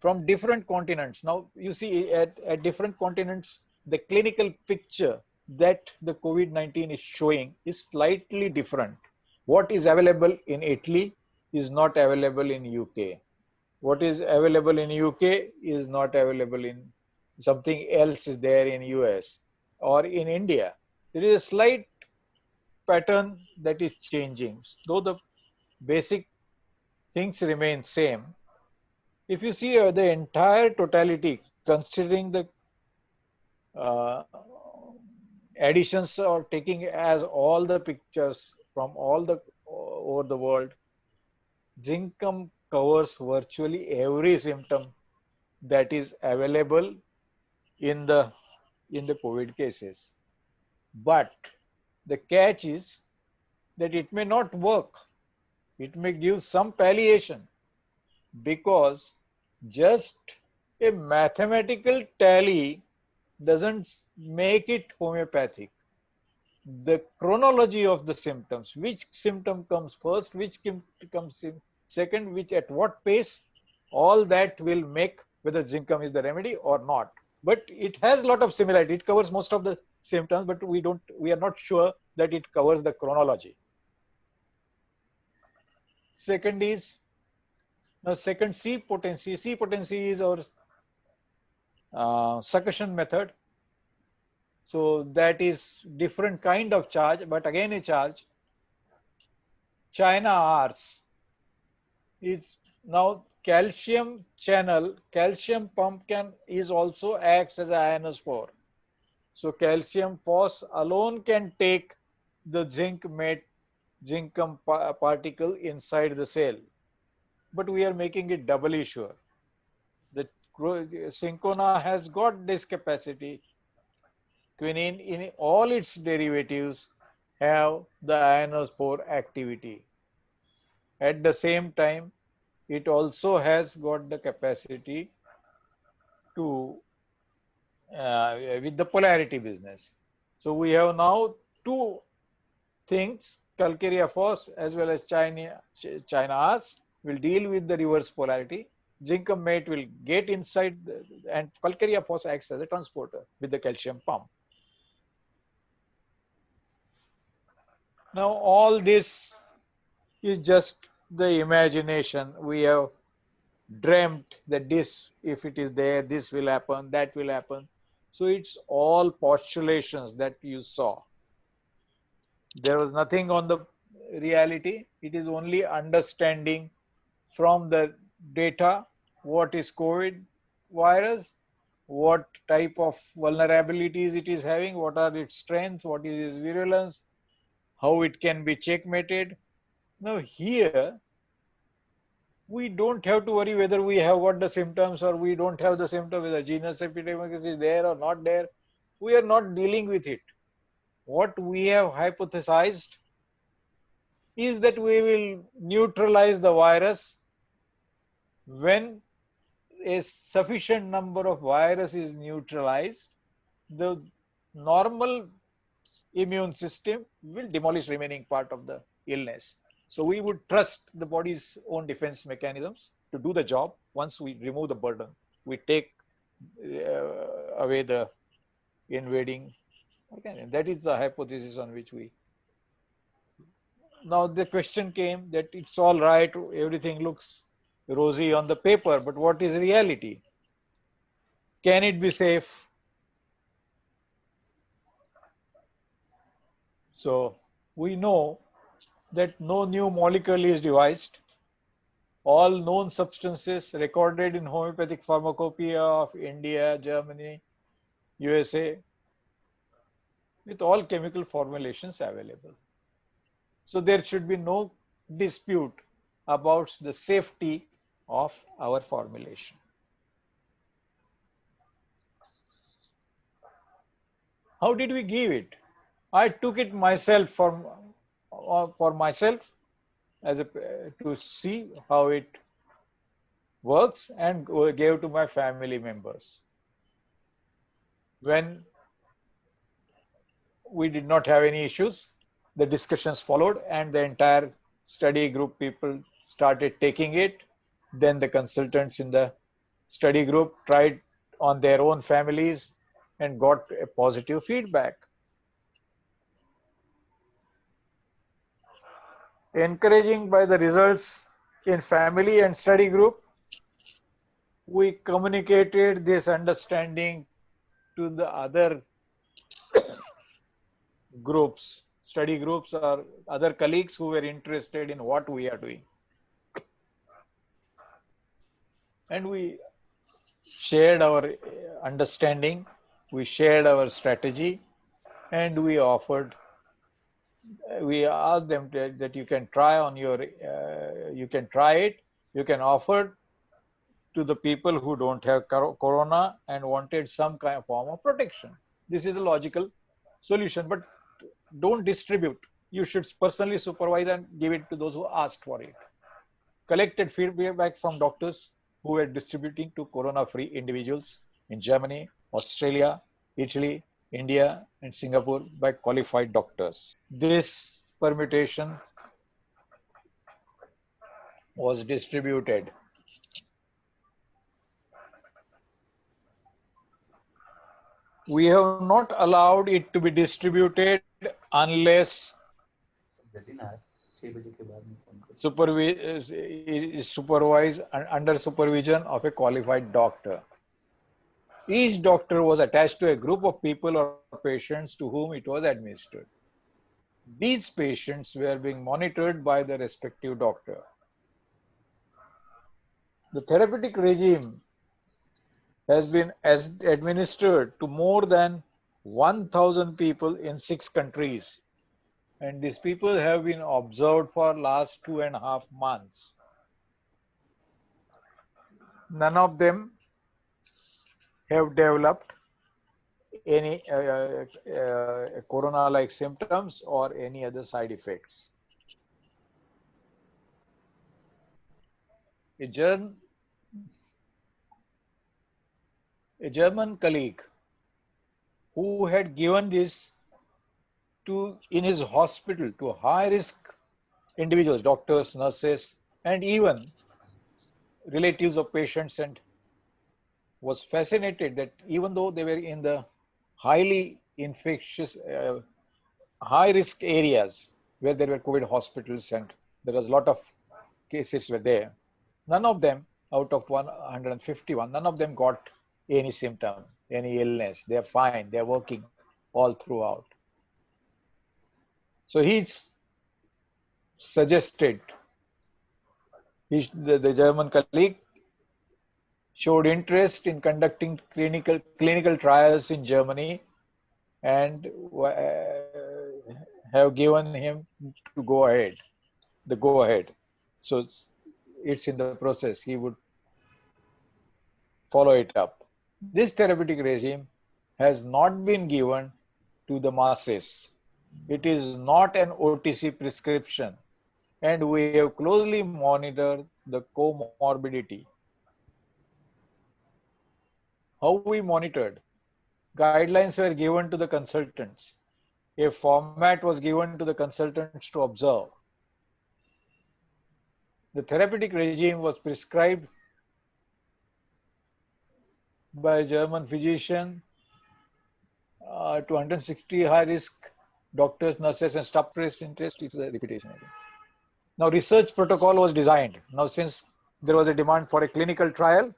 S8: from different continents. Now you see at different continents, the clinical picture that the COVID-19 is showing is slightly different. What is available in Italy is not available in UK. What is available in UK is not available in something else is there in US or in India. There is a slight pattern that is changing, though the basic things remain same. If you see the entire totality, considering the uh, additions or taking as all the pictures from all the over the world, Zincum covers virtually every symptom that is available in the COVID cases. But the catch is that it may not work. It may give some palliation because just a mathematical tally doesn't make it homeopathic. The chronology of the symptoms, which symptom comes first, which comes second, which at what pace, all that will make whether zincum is the remedy or not. But it has a lot of similarity. It covers most of the symptoms, but we are not sure that it covers the chronology. Second is, now second C potency. C potency is our succussion method. So that is different kind of charge, but again a charge. China Rs is now calcium channel, calcium pump is also acts as an ionospore. So calcium phos alone can take the zincum particle inside the cell, but we are making it doubly sure. The cinchona has got this capacity. Quinine in all its derivatives have the ionospore activity. At the same time, it also has got the capacity to with the polarity business. So we have now two things, Calcarea phos as well as China will deal with the reverse polarity. Zinc mate will get inside and Calcarea phos acts as a transporter with the calcium pump. Now all this is just the imagination. We have dreamt that this, if it is there, this will happen, that will happen. So it's all postulations that you saw. There was nothing on the reality. It is only understanding from the data what is COVID virus, what type of vulnerabilities it is having, what are its strengths, what is its virulence, how it can be checkmated. Now here, we don't have to worry whether we have got the symptoms or we don't have the symptoms, whether genus epidemic is there or not there. We are not dealing with it. What we have hypothesized is that we will neutralize the virus when a sufficient number of virus is neutralized. The normal immune system will demolish remaining part of the illness. So we would trust the body's own defense mechanisms to do the job. Once we remove the burden, we take away the invading mechanism. That is the hypothesis on which we. Now the question came that it's all right, everything looks rosy on the paper, but what is reality? Can it be safe? So we know that no new molecule is devised. All known substances recorded in homeopathic pharmacopoeia of India, Germany, USA, with all chemical formulations available. So there should be no dispute about the safety of our formulation. How did we give it? I took it myself for myself as to see how it works and gave to my family members. When we did not have any issues, the discussions followed and the entire study group people started taking it. Then the consultants in the study group tried on their own families and got a positive feedback. Encouraging by the results in family and study group, we communicated this understanding to the other groups, study groups or other colleagues who were interested in what we are doing. And we shared our understanding, we shared our strategy, and we offered, we asked them that you can try on your, you can try it, you can offer to the people who don't have corona and wanted some kind of form of protection. This is a logical solution, but don't distribute. You should personally supervise and give it to those who asked for it. Collected feedback from doctors who were distributing to corona-free individuals in Germany, Australia, Italy, India, and Singapore by qualified doctors. This permutation was distributed. We have not allowed it to be distributed unless is supervised under supervision of a qualified doctor. Each doctor was attached to a group of people or patients to whom it was administered. These patients were being monitored by the respective doctor. The therapeutic regime has been administered to more than 1,000 people in 6 countries. And these people have been observed for last 2.5 months. None of them have developed any corona-like symptoms or any other side effects. a German colleague who had given this in his hospital to high risk individuals, doctors, nurses, and even relatives of patients, and was fascinated that even though they were in the highly infectious, high risk areas where there were COVID hospitals and there was a lot of cases were there, none of them out of 151, none of them got any symptom, any illness. They're fine, they're working all throughout. So he's suggested, the German colleague showed interest in conducting clinical trials in Germany and have given him to go ahead, the go ahead. So it's in the process. He would follow it up. This therapeutic regime has not been given to the masses. It is not an OTC prescription, and we have closely monitored the comorbidity. How we monitored? Guidelines were given to the consultants. A format was given to the consultants to observe. The therapeutic regime was prescribed by a German physician to 160 high-risk doctors, nurses, and staff. Interest is a repetition again. Now, research protocol was designed. Now, since there was a demand for a clinical trial,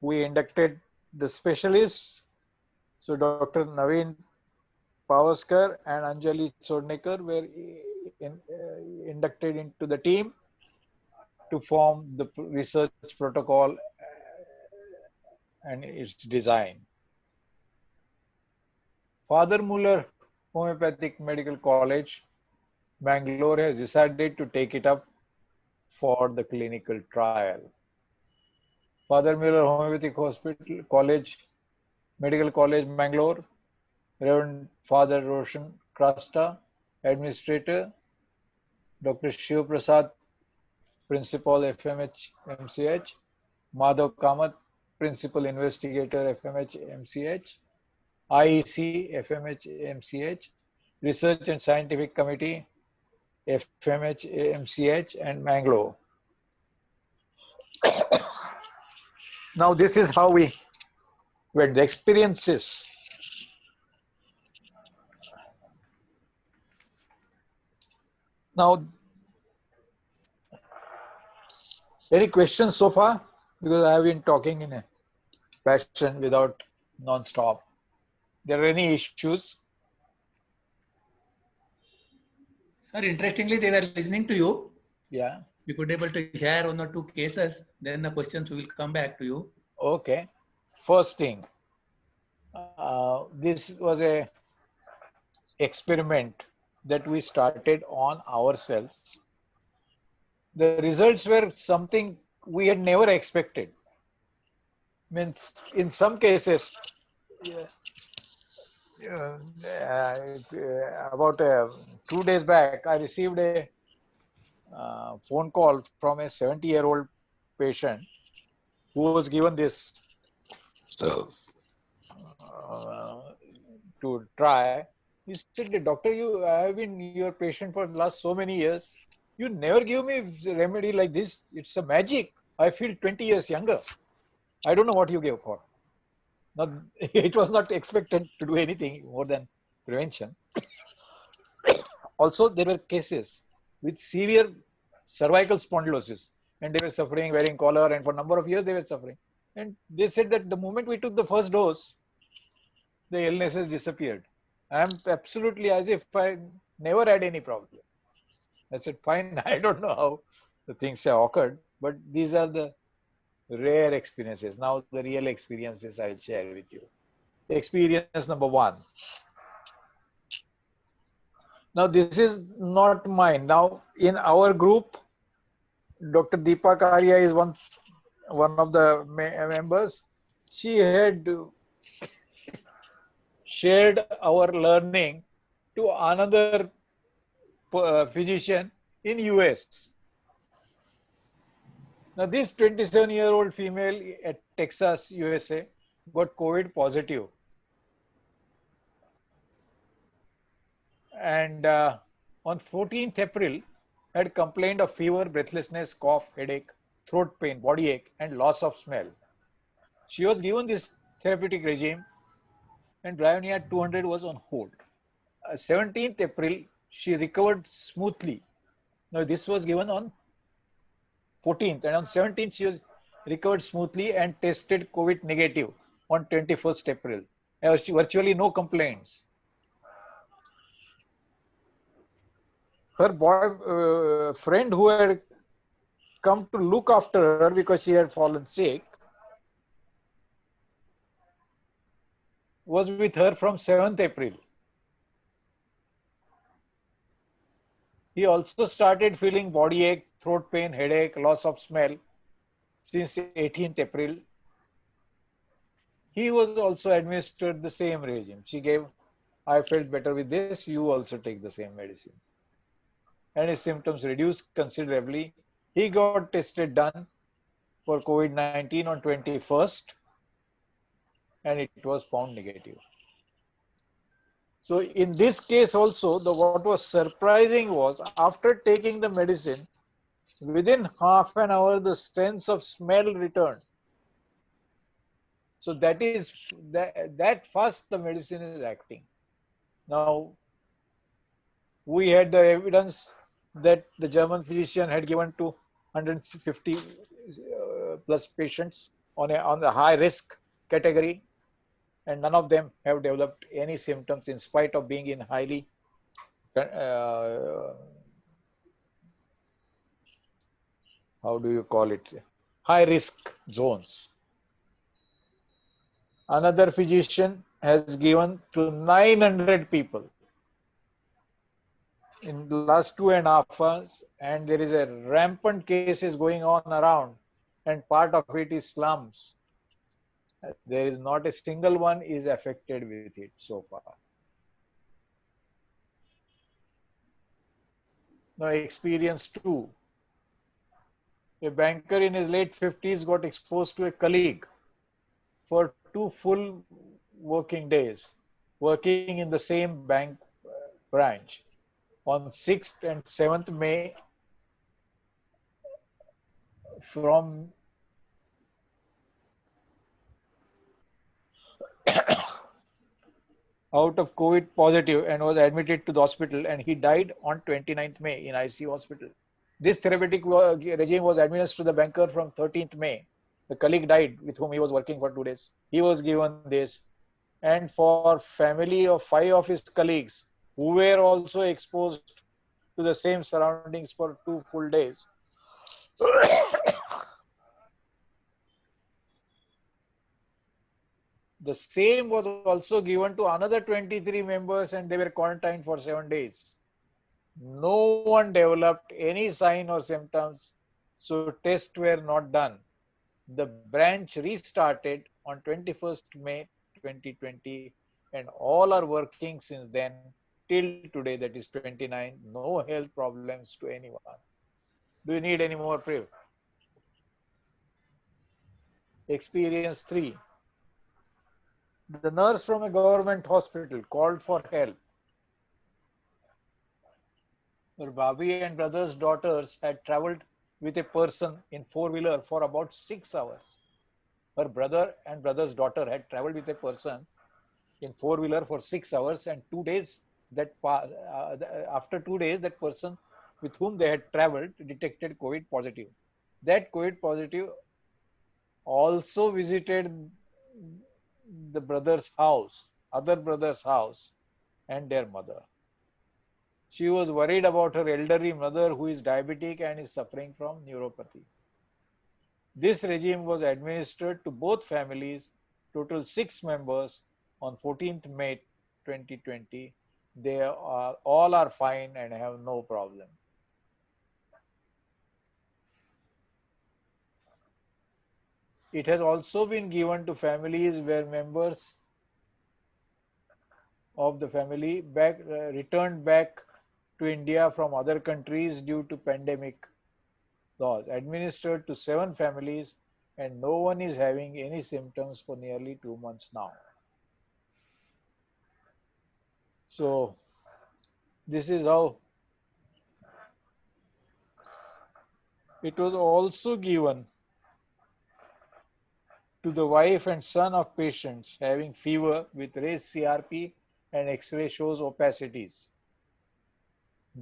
S8: we inducted the specialists. So, Dr. Naveen Pavaskar and Anjali Chodnekar were inducted into the team to form the research protocol and its design. Father Muller Homeopathic Medical College, Bangalore, has decided to take it up for the clinical trial. Father Muller Homeopathic Hospital College, Medical College, Bangalore, Reverend Father Roshan Krasta, Administrator, Dr. Shiv Prasad, Principal FMH MCH, Madhav Kamath, Principal Investigator FMH MCH, IEC FMH MCH, Research and Scientific Committee FMH MCH, and Mangalore. Now this is how we went. The experiences. Now, any questions so far? Because I have been talking in a passion without non-stop. There are any issues?
S1: Sir, interestingly, they were listening to you.
S8: Yeah.
S1: You could be able to share one or two cases, then the questions will come back to you.
S8: Okay. First thing, this was a experiment that we started on ourselves. The results were something we had never expected. Means in some cases, about 2 days back, I received a phone call from a 70-year-old patient who was given this to try. He said, "Doctor, I have been your patient for the last so many years. You never give me a remedy like this. It's a magic. I feel 20 years younger. I don't know what you gave for." Now, it was not expected to do anything more than prevention. Also, there were cases with severe cervical spondylosis, and they were suffering, wearing collar, and for a number of years they were suffering. And they said that the moment we took the first dose, the illness has disappeared. I am absolutely as if I never had any problem. I said, fine, I don't know how the things have occurred, but these are the rare experiences. Now the real experiences I'll share with you. Experience number 1. Now this is not mine. Now in our group, Dr. Deepa Karya is one of the members. She had shared our learning to another physician in US. Now, this 27-year-old female at Texas, USA, got COVID positive. And on 14th April, had complained of fever, breathlessness, cough, headache, throat pain, body ache, and loss of smell. She was given this therapeutic regime, and Bryonia 200 was on hold. 17th April, she recovered smoothly. Now, this was given on 14th, and on 17th, she was recovered smoothly and tested COVID negative on 21st April. There was virtually no complaints. Her friend who had come to look after her because she had fallen sick was with her from 7th April. He also started feeling body ache, throat pain, headache, loss of smell since 18th April. He was also administered the same regime. She gave, I felt better with this, you also take the same medicine. And his symptoms reduced considerably. He got tested done for COVID-19 on 21st, and it was found negative. So in this case also, what was surprising was after taking the medicine, within half an hour, the sense of smell returned. So that fast the medicine is acting. Now, we had the evidence that the German physician had given to 150 plus patients on the high risk category, and none of them have developed any symptoms in spite of being in highly how do you call it, high risk zones. Another physician has given to 900 people in the last 2.5 hours, and there is a rampant cases going on around, and part of it is slums. There is not a single one is affected with it so far. Now, experience 2. A banker in his late 50s got exposed to a colleague for 2 full working days, working in the same bank branch. On 6th and 7th May, from out of COVID positive and was admitted to the hospital, and he died on 29th May in ICU hospital. This therapeutic regime was administered to the banker from 13th May. The colleague died with whom he was working for 2 days. He was given this. And for family of 5 of his colleagues who were also exposed to the same surroundings for 2 full days, the same was also given to another 23 members, and they were quarantined for 7 days. No one developed any sign or symptoms, so tests were not done. The branch restarted on 21st May 2020, and all are working since then till today, that is 29. No health problems to anyone. Do you need any more proof? Experience 3. The nurse from a government hospital called for help. Her Bhabhi and brother's daughters had traveled with a person in 4-wheeler for about 6 hours. Her brother and brother's daughter had traveled with a person in 4-wheeler for 6 hours, and 2 days after 2 days, that person with whom they had traveled detected COVID positive. That COVID positive also visited the brother's house, other brother's house, and their mother. She was worried about her elderly mother who is diabetic and is suffering from neuropathy. This regime was administered to both families, total 6 members, on 14th May 2020. They all are fine and have no problem. It has also been given to families where members of the family returned back to India from other countries due to pandemic, dose administered to 7 families, and no one is having any symptoms for nearly 2 months now. So this is how it was also given to the wife and son of patients having fever with raised CRP and X-ray shows opacities.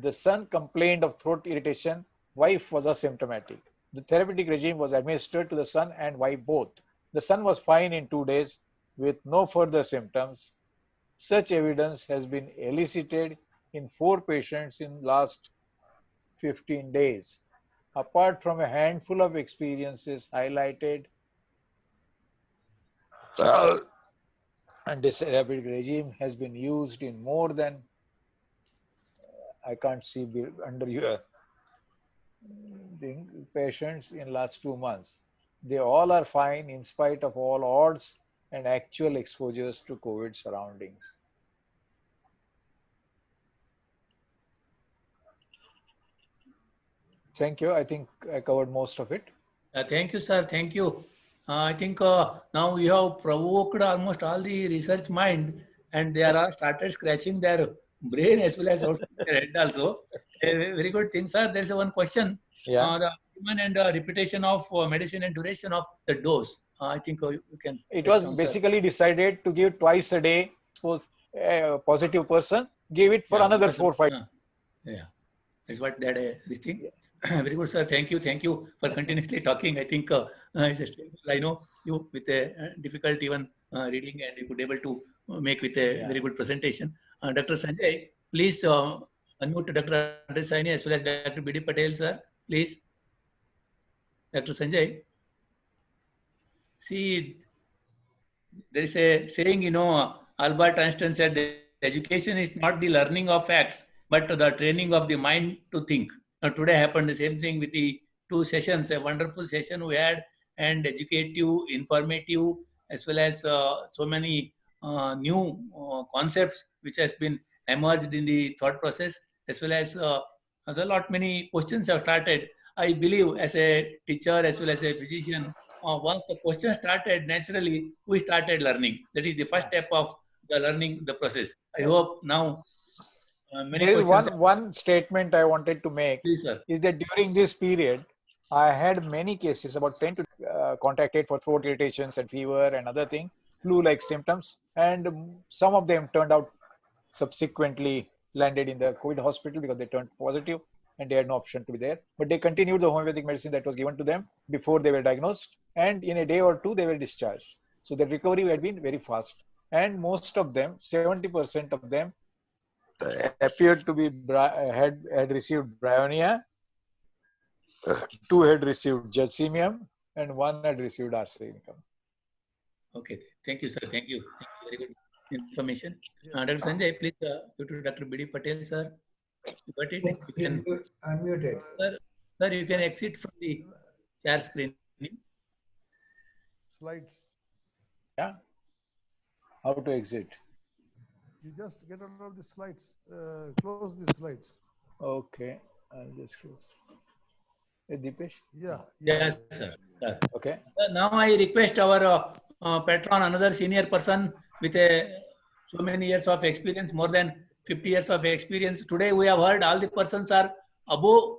S8: The son complained of throat irritation, wife was asymptomatic. The therapeutic regime was administered to the son and wife both. The son was fine in 2 days with no further symptoms. Such evidence has been elicited in 4 patients in last 15 days. Apart from a handful of experiences highlighted, and this therapeutic regime has been used in more than, I can't see under your patients in last 2 months. They all are fine in spite of all odds and actual exposures to COVID surroundings. Thank you. I think I covered most of it.
S1: Thank you, sir. Thank you. I think now we have provoked almost all the research mind, and they are started scratching their brain as well as also their head also. Very good thing, sir. There is one question.
S8: Yeah.
S1: The human and repetition of medicine and duration of the dose. I think you can.
S8: It was
S1: answer.
S8: basically decided to give twice a day. Suppose a positive person gave it for another 4 or 5.
S1: Yeah, that's what that this thing. Very good, sir. Thank you. Thank you for continuously talking. I think it's a stressful. I know you with a difficult even reading, and you could able to make with a very good presentation. Dr. Sanjay, please unmute Dr. Andre Saine as well as Dr. B.D. Patel, sir. Please, Dr. Sanjay. See, there is a saying, Albert Einstein said, education is not the learning of facts, but the training of the mind to think. Now, today happened the same thing with the 2 sessions, a wonderful session we had, and educative, informative, as well as so many new concepts which has been emerged in the thought process, as well as a lot many questions have started. I believe as a teacher, as well as a physician, once the question started, naturally we started learning. That is the first step of the learning the process. I hope now many
S8: There is
S1: questions.
S8: one statement I wanted to make.
S1: Please, sir.
S8: Is that during this period, I had many cases, about 10 to contacted for throat irritations and fever and other thing, flu-like symptoms, and some of them turned out subsequently landed in the COVID hospital because they turned positive and they had no option to be there. But they continued the homeopathic medicine that was given to them before they were diagnosed, and in a day or 2 they were discharged. So the recovery had been very fast, and most of them, 70% of them, appeared to be had received bryonia, 2 had received jejunium, and 1 had received arsenicum.
S1: Okay, thank you, sir. Thank you. Very good information. Dr. Sanjay, please go to Dr. B.D. Patel, sir. You got it?
S2: Yes,
S1: You can
S2: unmuted.
S1: Sir, you can exit from the share screen.
S9: Slides.
S8: Yeah. How to exit?
S9: You just get out of the slides. Close the slides.
S8: Okay, I'll just close. Hey, Deepesh?
S9: Yeah.
S1: Yes, sir.
S8: Okay.
S1: Now I request our patron, another senior person with so many years of experience, more than 50 years of experience. Today we have heard all the persons are above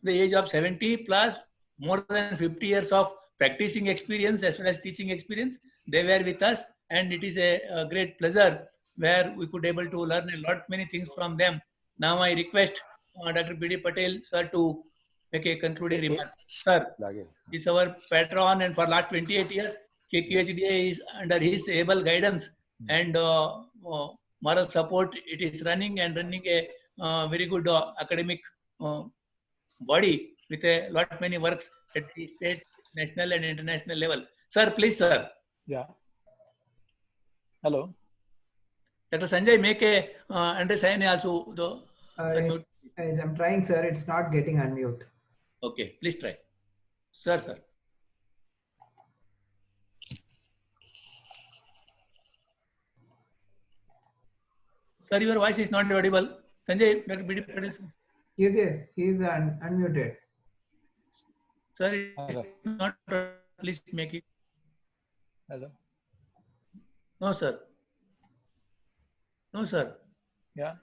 S1: the age of 70 plus, more than 50 years of practicing experience as well as teaching experience. They were with us, and it is a great pleasure where we could able to learn a lot many things from them. Now I request Dr. B.D. Patel, sir, to make a concluding remark. Sir, is our patron, and for last 28 years, KQHDA is under his able guidance and moral support. It is running a very good academic body with a lot many works at the state, national, and international level. Sir, please, sir.
S8: Yeah. Hello.
S1: Dr. Sanjay, make a Andre Saine also. Unmute.
S2: I'm trying, sir. It's not getting unmute.
S1: Okay, please try. Sir. Sir, your voice is not audible. Sanjay, Dr. B.D. Patel.
S2: Yes, he's unmuted.
S1: Sir, it's
S8: Hello.
S1: not. Please make it.
S8: Hello.
S1: No, sir. No, sir.
S8: Yeah.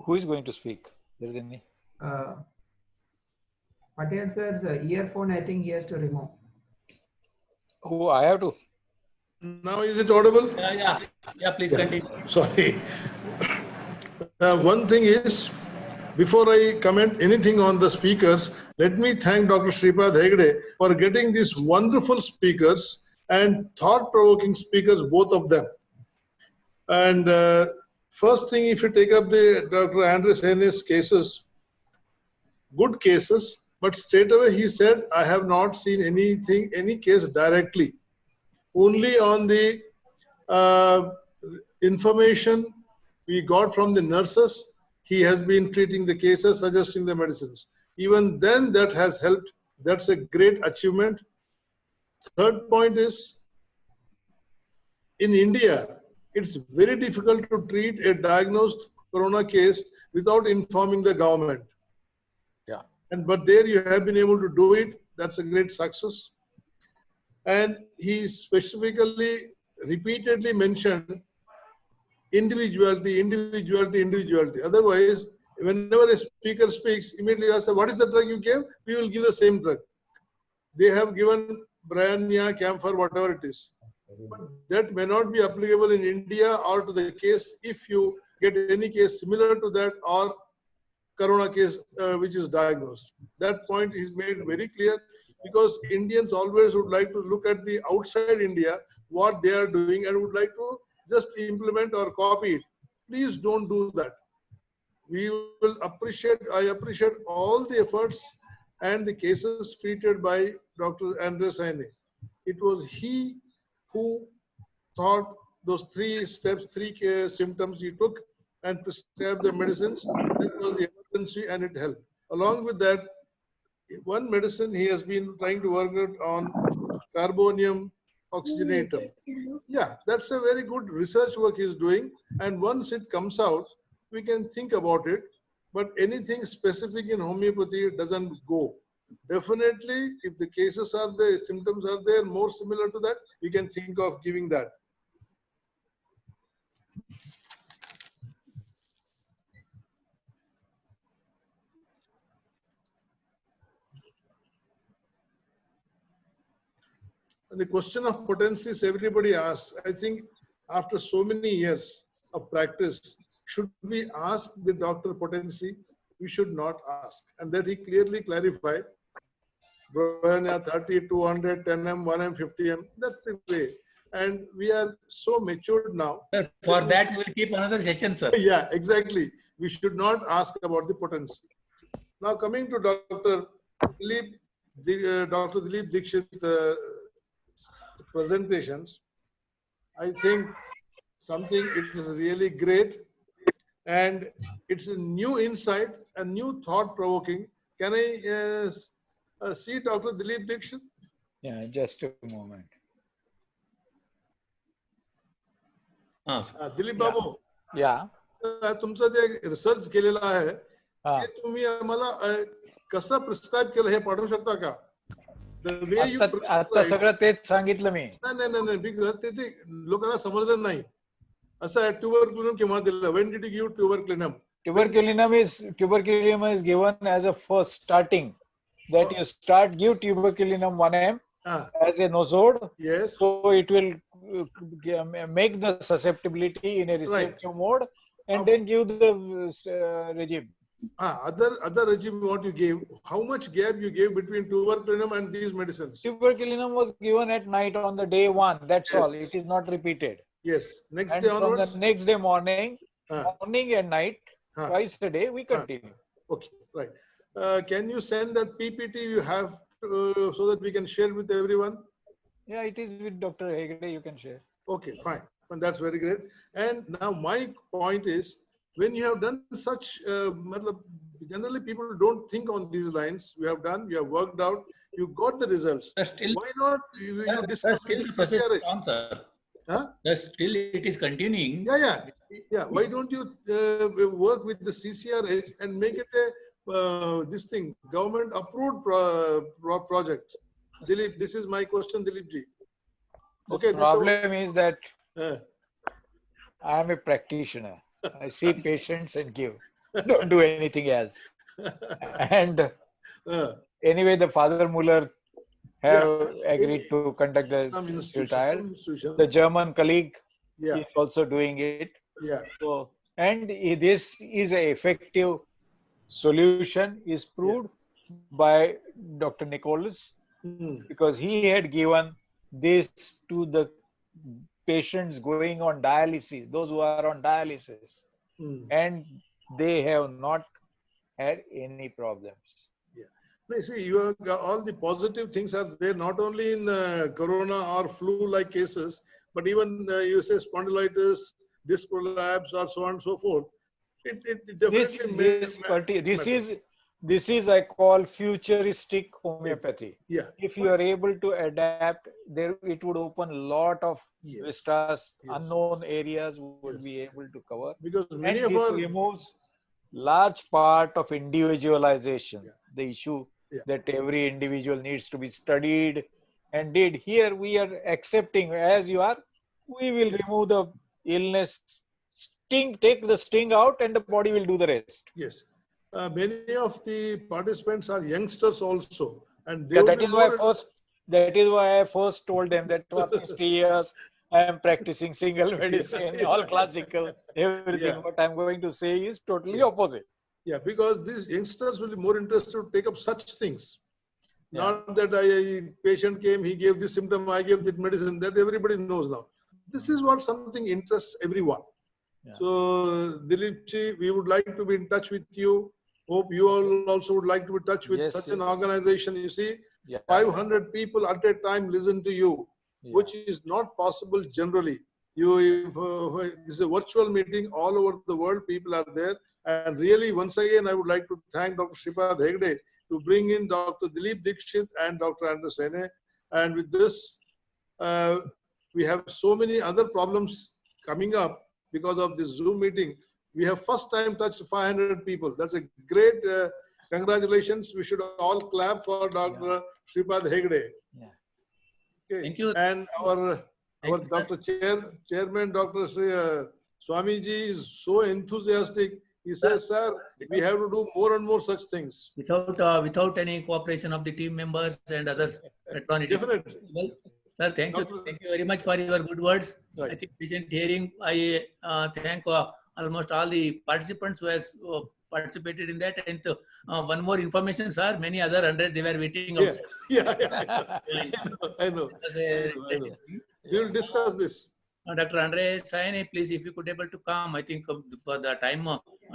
S8: Who is going to speak? There is any.
S2: Patel sir's earphone, I think he has to remove.
S8: Who I have to?
S9: Now is it audible?
S1: Yeah, please continue.
S9: Sorry. One thing is, before I comment anything on the speakers, let me thank Dr. Shripad Hegde for getting these wonderful speakers and thought-provoking speakers, both of them. And first thing, if you take up the Dr. Andre Saine's cases, good cases, but straight away he said, I have not seen anything, any case directly. Only on the information we got from the nurses, he has been treating the cases, suggesting the medicines. Even then, that has helped. That's a great achievement. Third point is, in India, it's very difficult to treat a diagnosed corona case without informing the government.
S8: Yeah.
S9: But there you have been able to do it. That's a great success. And he specifically, repeatedly mentioned individuality, individuality, individuality. Otherwise, whenever a speaker speaks, immediately I say, what is the drug you gave? We will give the same drug. They have given Briannia, camphor, whatever it is. But that may not be applicable in India or to the case if you get any case similar to that or corona case which is diagnosed. That point is made very clear, because Indians always would like to look at the outside India, what they are doing, and would like to just implement or copy it. Please don't do that. We will appreciate, I appreciate all the efforts and the cases treated by Dr. Andre Saine. It was he who thought those 3 steps, 3 symptoms he took and prescribed the medicines. That was the emergency and it helped. Along with that, one medicine he has been trying to work on carbonium oxygenatum. Yeah, that's a very good research work he's doing. And once it comes out, we can think about it. But anything specific in homeopathy doesn't go. Definitely, if the cases are there, symptoms are there, more similar to that, we can think of giving that. The question of potencies everybody asks. I think after so many years of practice, should we ask the doctor potency? We should not ask. And that he clearly clarified. 30, 200, 10M, 1M, 50M, that's the way. And we are so matured now.
S1: Sir, for that, we will keep another session, sir.
S9: Yeah, exactly. We should not ask about the potency. Now coming to Dr. Dilip, Dr. Dilip Dixit presentations, I think something it is really great, and it's a new insight, a new thought-provoking. Can I see Dr. Dilip Dixit?
S8: Yeah, just a moment.
S9: Dilip Babu,
S8: Yeah.
S9: तुमचं जे research केलेला आहे ते तुम्ही आम्हाला कसं prescribe केलं हे पाठवू शकता का?
S8: आता सगळं तेच सांगितलं मी.
S9: नाही बिकॉज ते लोकांना समजलं नाही. असं आहे, ट्युबरक्युलिनम केव्हा दिलं? When did you give tuberculinum?
S8: Tuberculinum is given as a first starting. That you start, give tuberculinum 1M as a nosode.
S9: Yes.
S8: So it will make the susceptibility in a receptive mode, and then give the regime.
S9: Other regime what you gave, how much gap you gave between tuberculinum and these medicines?
S8: Tuberculinum was given at night on the day 1. That's all. It is not repeated.
S9: Yes. Next
S8: and
S9: day onwards?
S8: From the next day morning, morning and night, twice a day, we continue.
S9: Okay, right. Can you send that PPT you have so that we can share with everyone?
S8: Yeah, it is with Dr. Hegde. You can share.
S9: Okay, fine. And that's very great. And now my point is, when you have done such, generally people don't think on these lines. You have done, you have worked out, you got the results.
S1: Still,
S9: why not you discuss
S1: still
S9: with
S1: process
S9: CCRH?
S1: on, sir.
S9: Huh?
S1: Still it is continuing.
S9: Yeah. Why don't you work with the CCRH and make it a this thing, government approved projects. Dilip, this is my question, Dilip ji. Okay,
S8: The problem is that
S9: uh,
S8: I am a practitioner. I see patients and give. Don't do anything else. And anyway, the Father Muller have agreed to conduct the
S9: some
S8: institute
S9: institution,
S8: trial.
S9: some institution.
S8: The German colleague
S9: Yeah,
S8: is also doing it.
S9: yeah.
S8: So, and this is an effective solution is proved by Dr. Nicholas, because he had given this to the patients going on dialysis, those who are on dialysis, and they have not had any problems.
S9: Yeah. No, see, you have got all the positive things are there, not only in corona or flu-like cases, but even you say spondylitis, disc prolapse, or so on and so forth. It definitely
S8: This is I call futuristic homeopathy.
S9: Yeah.
S8: If you are able to adapt, there it would open a lot of vistas, unknown areas would be able to cover.
S9: Because many
S8: and
S9: of
S8: this
S9: our
S8: removes large part of individualization, the issue that every individual needs to be studied and did. Here we are accepting as you are, we will remove the illness, take the sting out, and the body will do the rest.
S9: Yes. Many of the participants are youngsters also, and they
S8: that is why I first told them that for 60 years I am practicing single medicine, all classical, everything. What I'm going to say is totally opposite.
S9: Yeah, because these youngsters will be more interested to take up such things. Not that a patient came, he gave this symptom, I gave that medicine, that everybody knows now. This is what something interests everyone. So, Dilip ji, we would like to be in touch with you. Hope you all also would like to be in touch with such an organization. You see, 500 people at a time listen to you, which is not possible generally. This is a virtual meeting all over the world, people are there. And really, once again, I would like to thank Dr. Shripad Hegde to bring in Dr. Dilip Dixit and Dr. Andre Saine. And with this, we have so many other problems coming up because of this Zoom meeting. We have first time touched 500 people. That's a great congratulations. We should all clap for Dr. Shripad Hegde. Okay.
S1: Thank you.
S9: And our Dr. Chairman, Dr. Swamiji is so enthusiastic. He says, sir, we have to do more and more such things.
S1: Without any cooperation of the team members and others,
S9: definitely.
S1: Well, sir, thank you very much for your good words. I think patient hearing, I thank almost all the participants who has participated in that. And one more information, sir, many other 100 they were waiting outside.
S9: I know. We will discuss this.
S1: Dr. Andre Saine, please, if you could able to come, I think for the time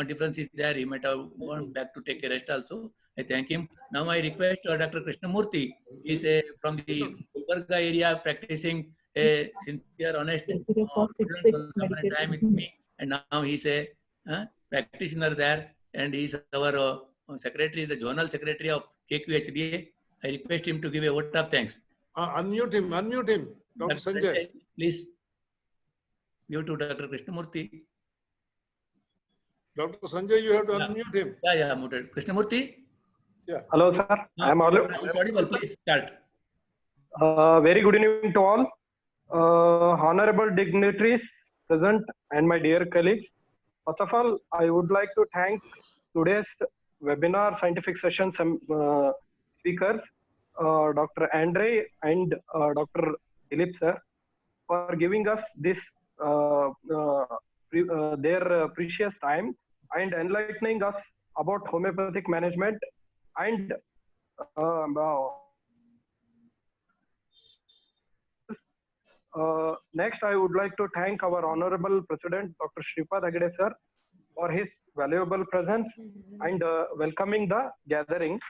S1: difference is there, he might have gone back to take a rest also. I thank him. Now I request Dr. Krishnamurthy. He is from the Gulbarga area, practicing a sincere, honest time with me. And now he is a practitioner there, and he is our secretary, the journal secretary of KQHDA. I request him to give a vote of thanks.
S9: Unmute him, Dr. Sanjay.
S1: Please. Give to Dr. Krishnamurthy.
S9: Dr. Sanjay, you have to unmute him.
S1: Yeah, muted. Krishnamurthy?
S10: Yeah. Hello, sir. I am
S1: audible. Please start.
S10: Very good evening to all. Honorable dignitaries present and my dear colleagues. First of all, I would like to thank today's webinar scientific session speakers, Dr. Andre and Dr. Dilip, sir, for giving us this their precious time and enlightening us about homeopathic management. And next, I would like to thank our Honorable President, Dr. Shripad Hegde, sir, for his valuable presence and welcoming the gathering.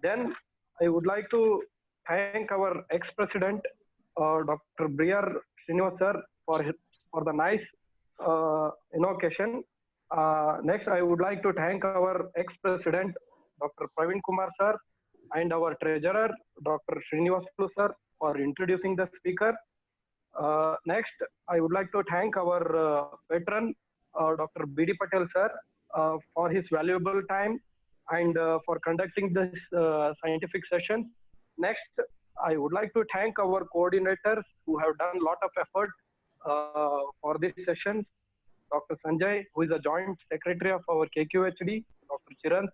S10: Then I would like to thank our ex-president, Dr. Briar Srinivas, sir, for the nice invocation. Next, I would like to thank our ex-president, Dr. Praveen Kumar, sir, and our treasurer, Dr. Srinivas, sir, for introducing the speaker. Next, I would like to thank our veteran, Dr. B.D. Patel, sir, for his valuable time and for conducting this scientific session. Next, I would like to thank our coordinators who have done a lot of effort for this session. Dr. Sanjay, who is a joint secretary of our KQHD, Dr. Chiran,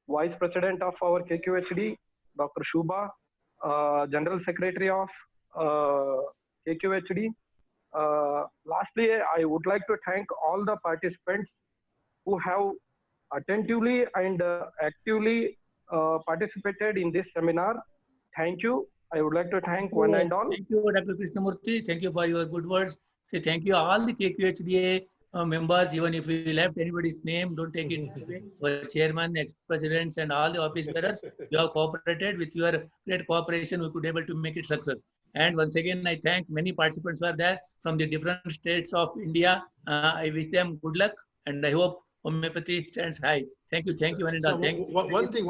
S10: vice president of our KQHD, Dr. Shubha, general secretary of KQHD. Lastly, I would like to thank all the participants who have attentively and actively participated in this seminar. Thank you. I would like to thank one and all.
S1: Thank you, Dr. Krishnamurthy. Thank you for your good words. Say thank you all the KQHDA members. Even if we left anybody's name, don't take it away. Our chairman, ex-presidents, and all the office bearers, you have cooperated. With your great cooperation, we could able to make it success. And once again, I thank many participants who are there from the different states of India. I wish them good luck, and I hope homeopathy stands high. Thank you, Anindal. Thank you.
S9: One thing.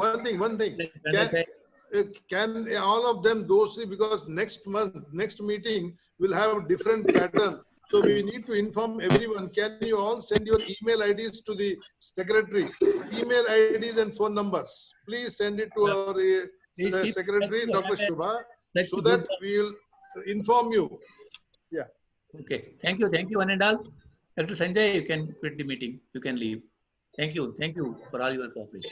S9: Can all of them, those, because next month, next meeting will have a different pattern. So we need to inform everyone. Can you all send your email IDs to the secretary? Email IDs and phone numbers. Please send it to our secretary, Dr. Shubha, so that we will inform you. Yeah.
S1: Okay. Thank you, Anindal. Dr. Sanjay, you can quit the meeting. You can leave. Thank you for all your cooperation.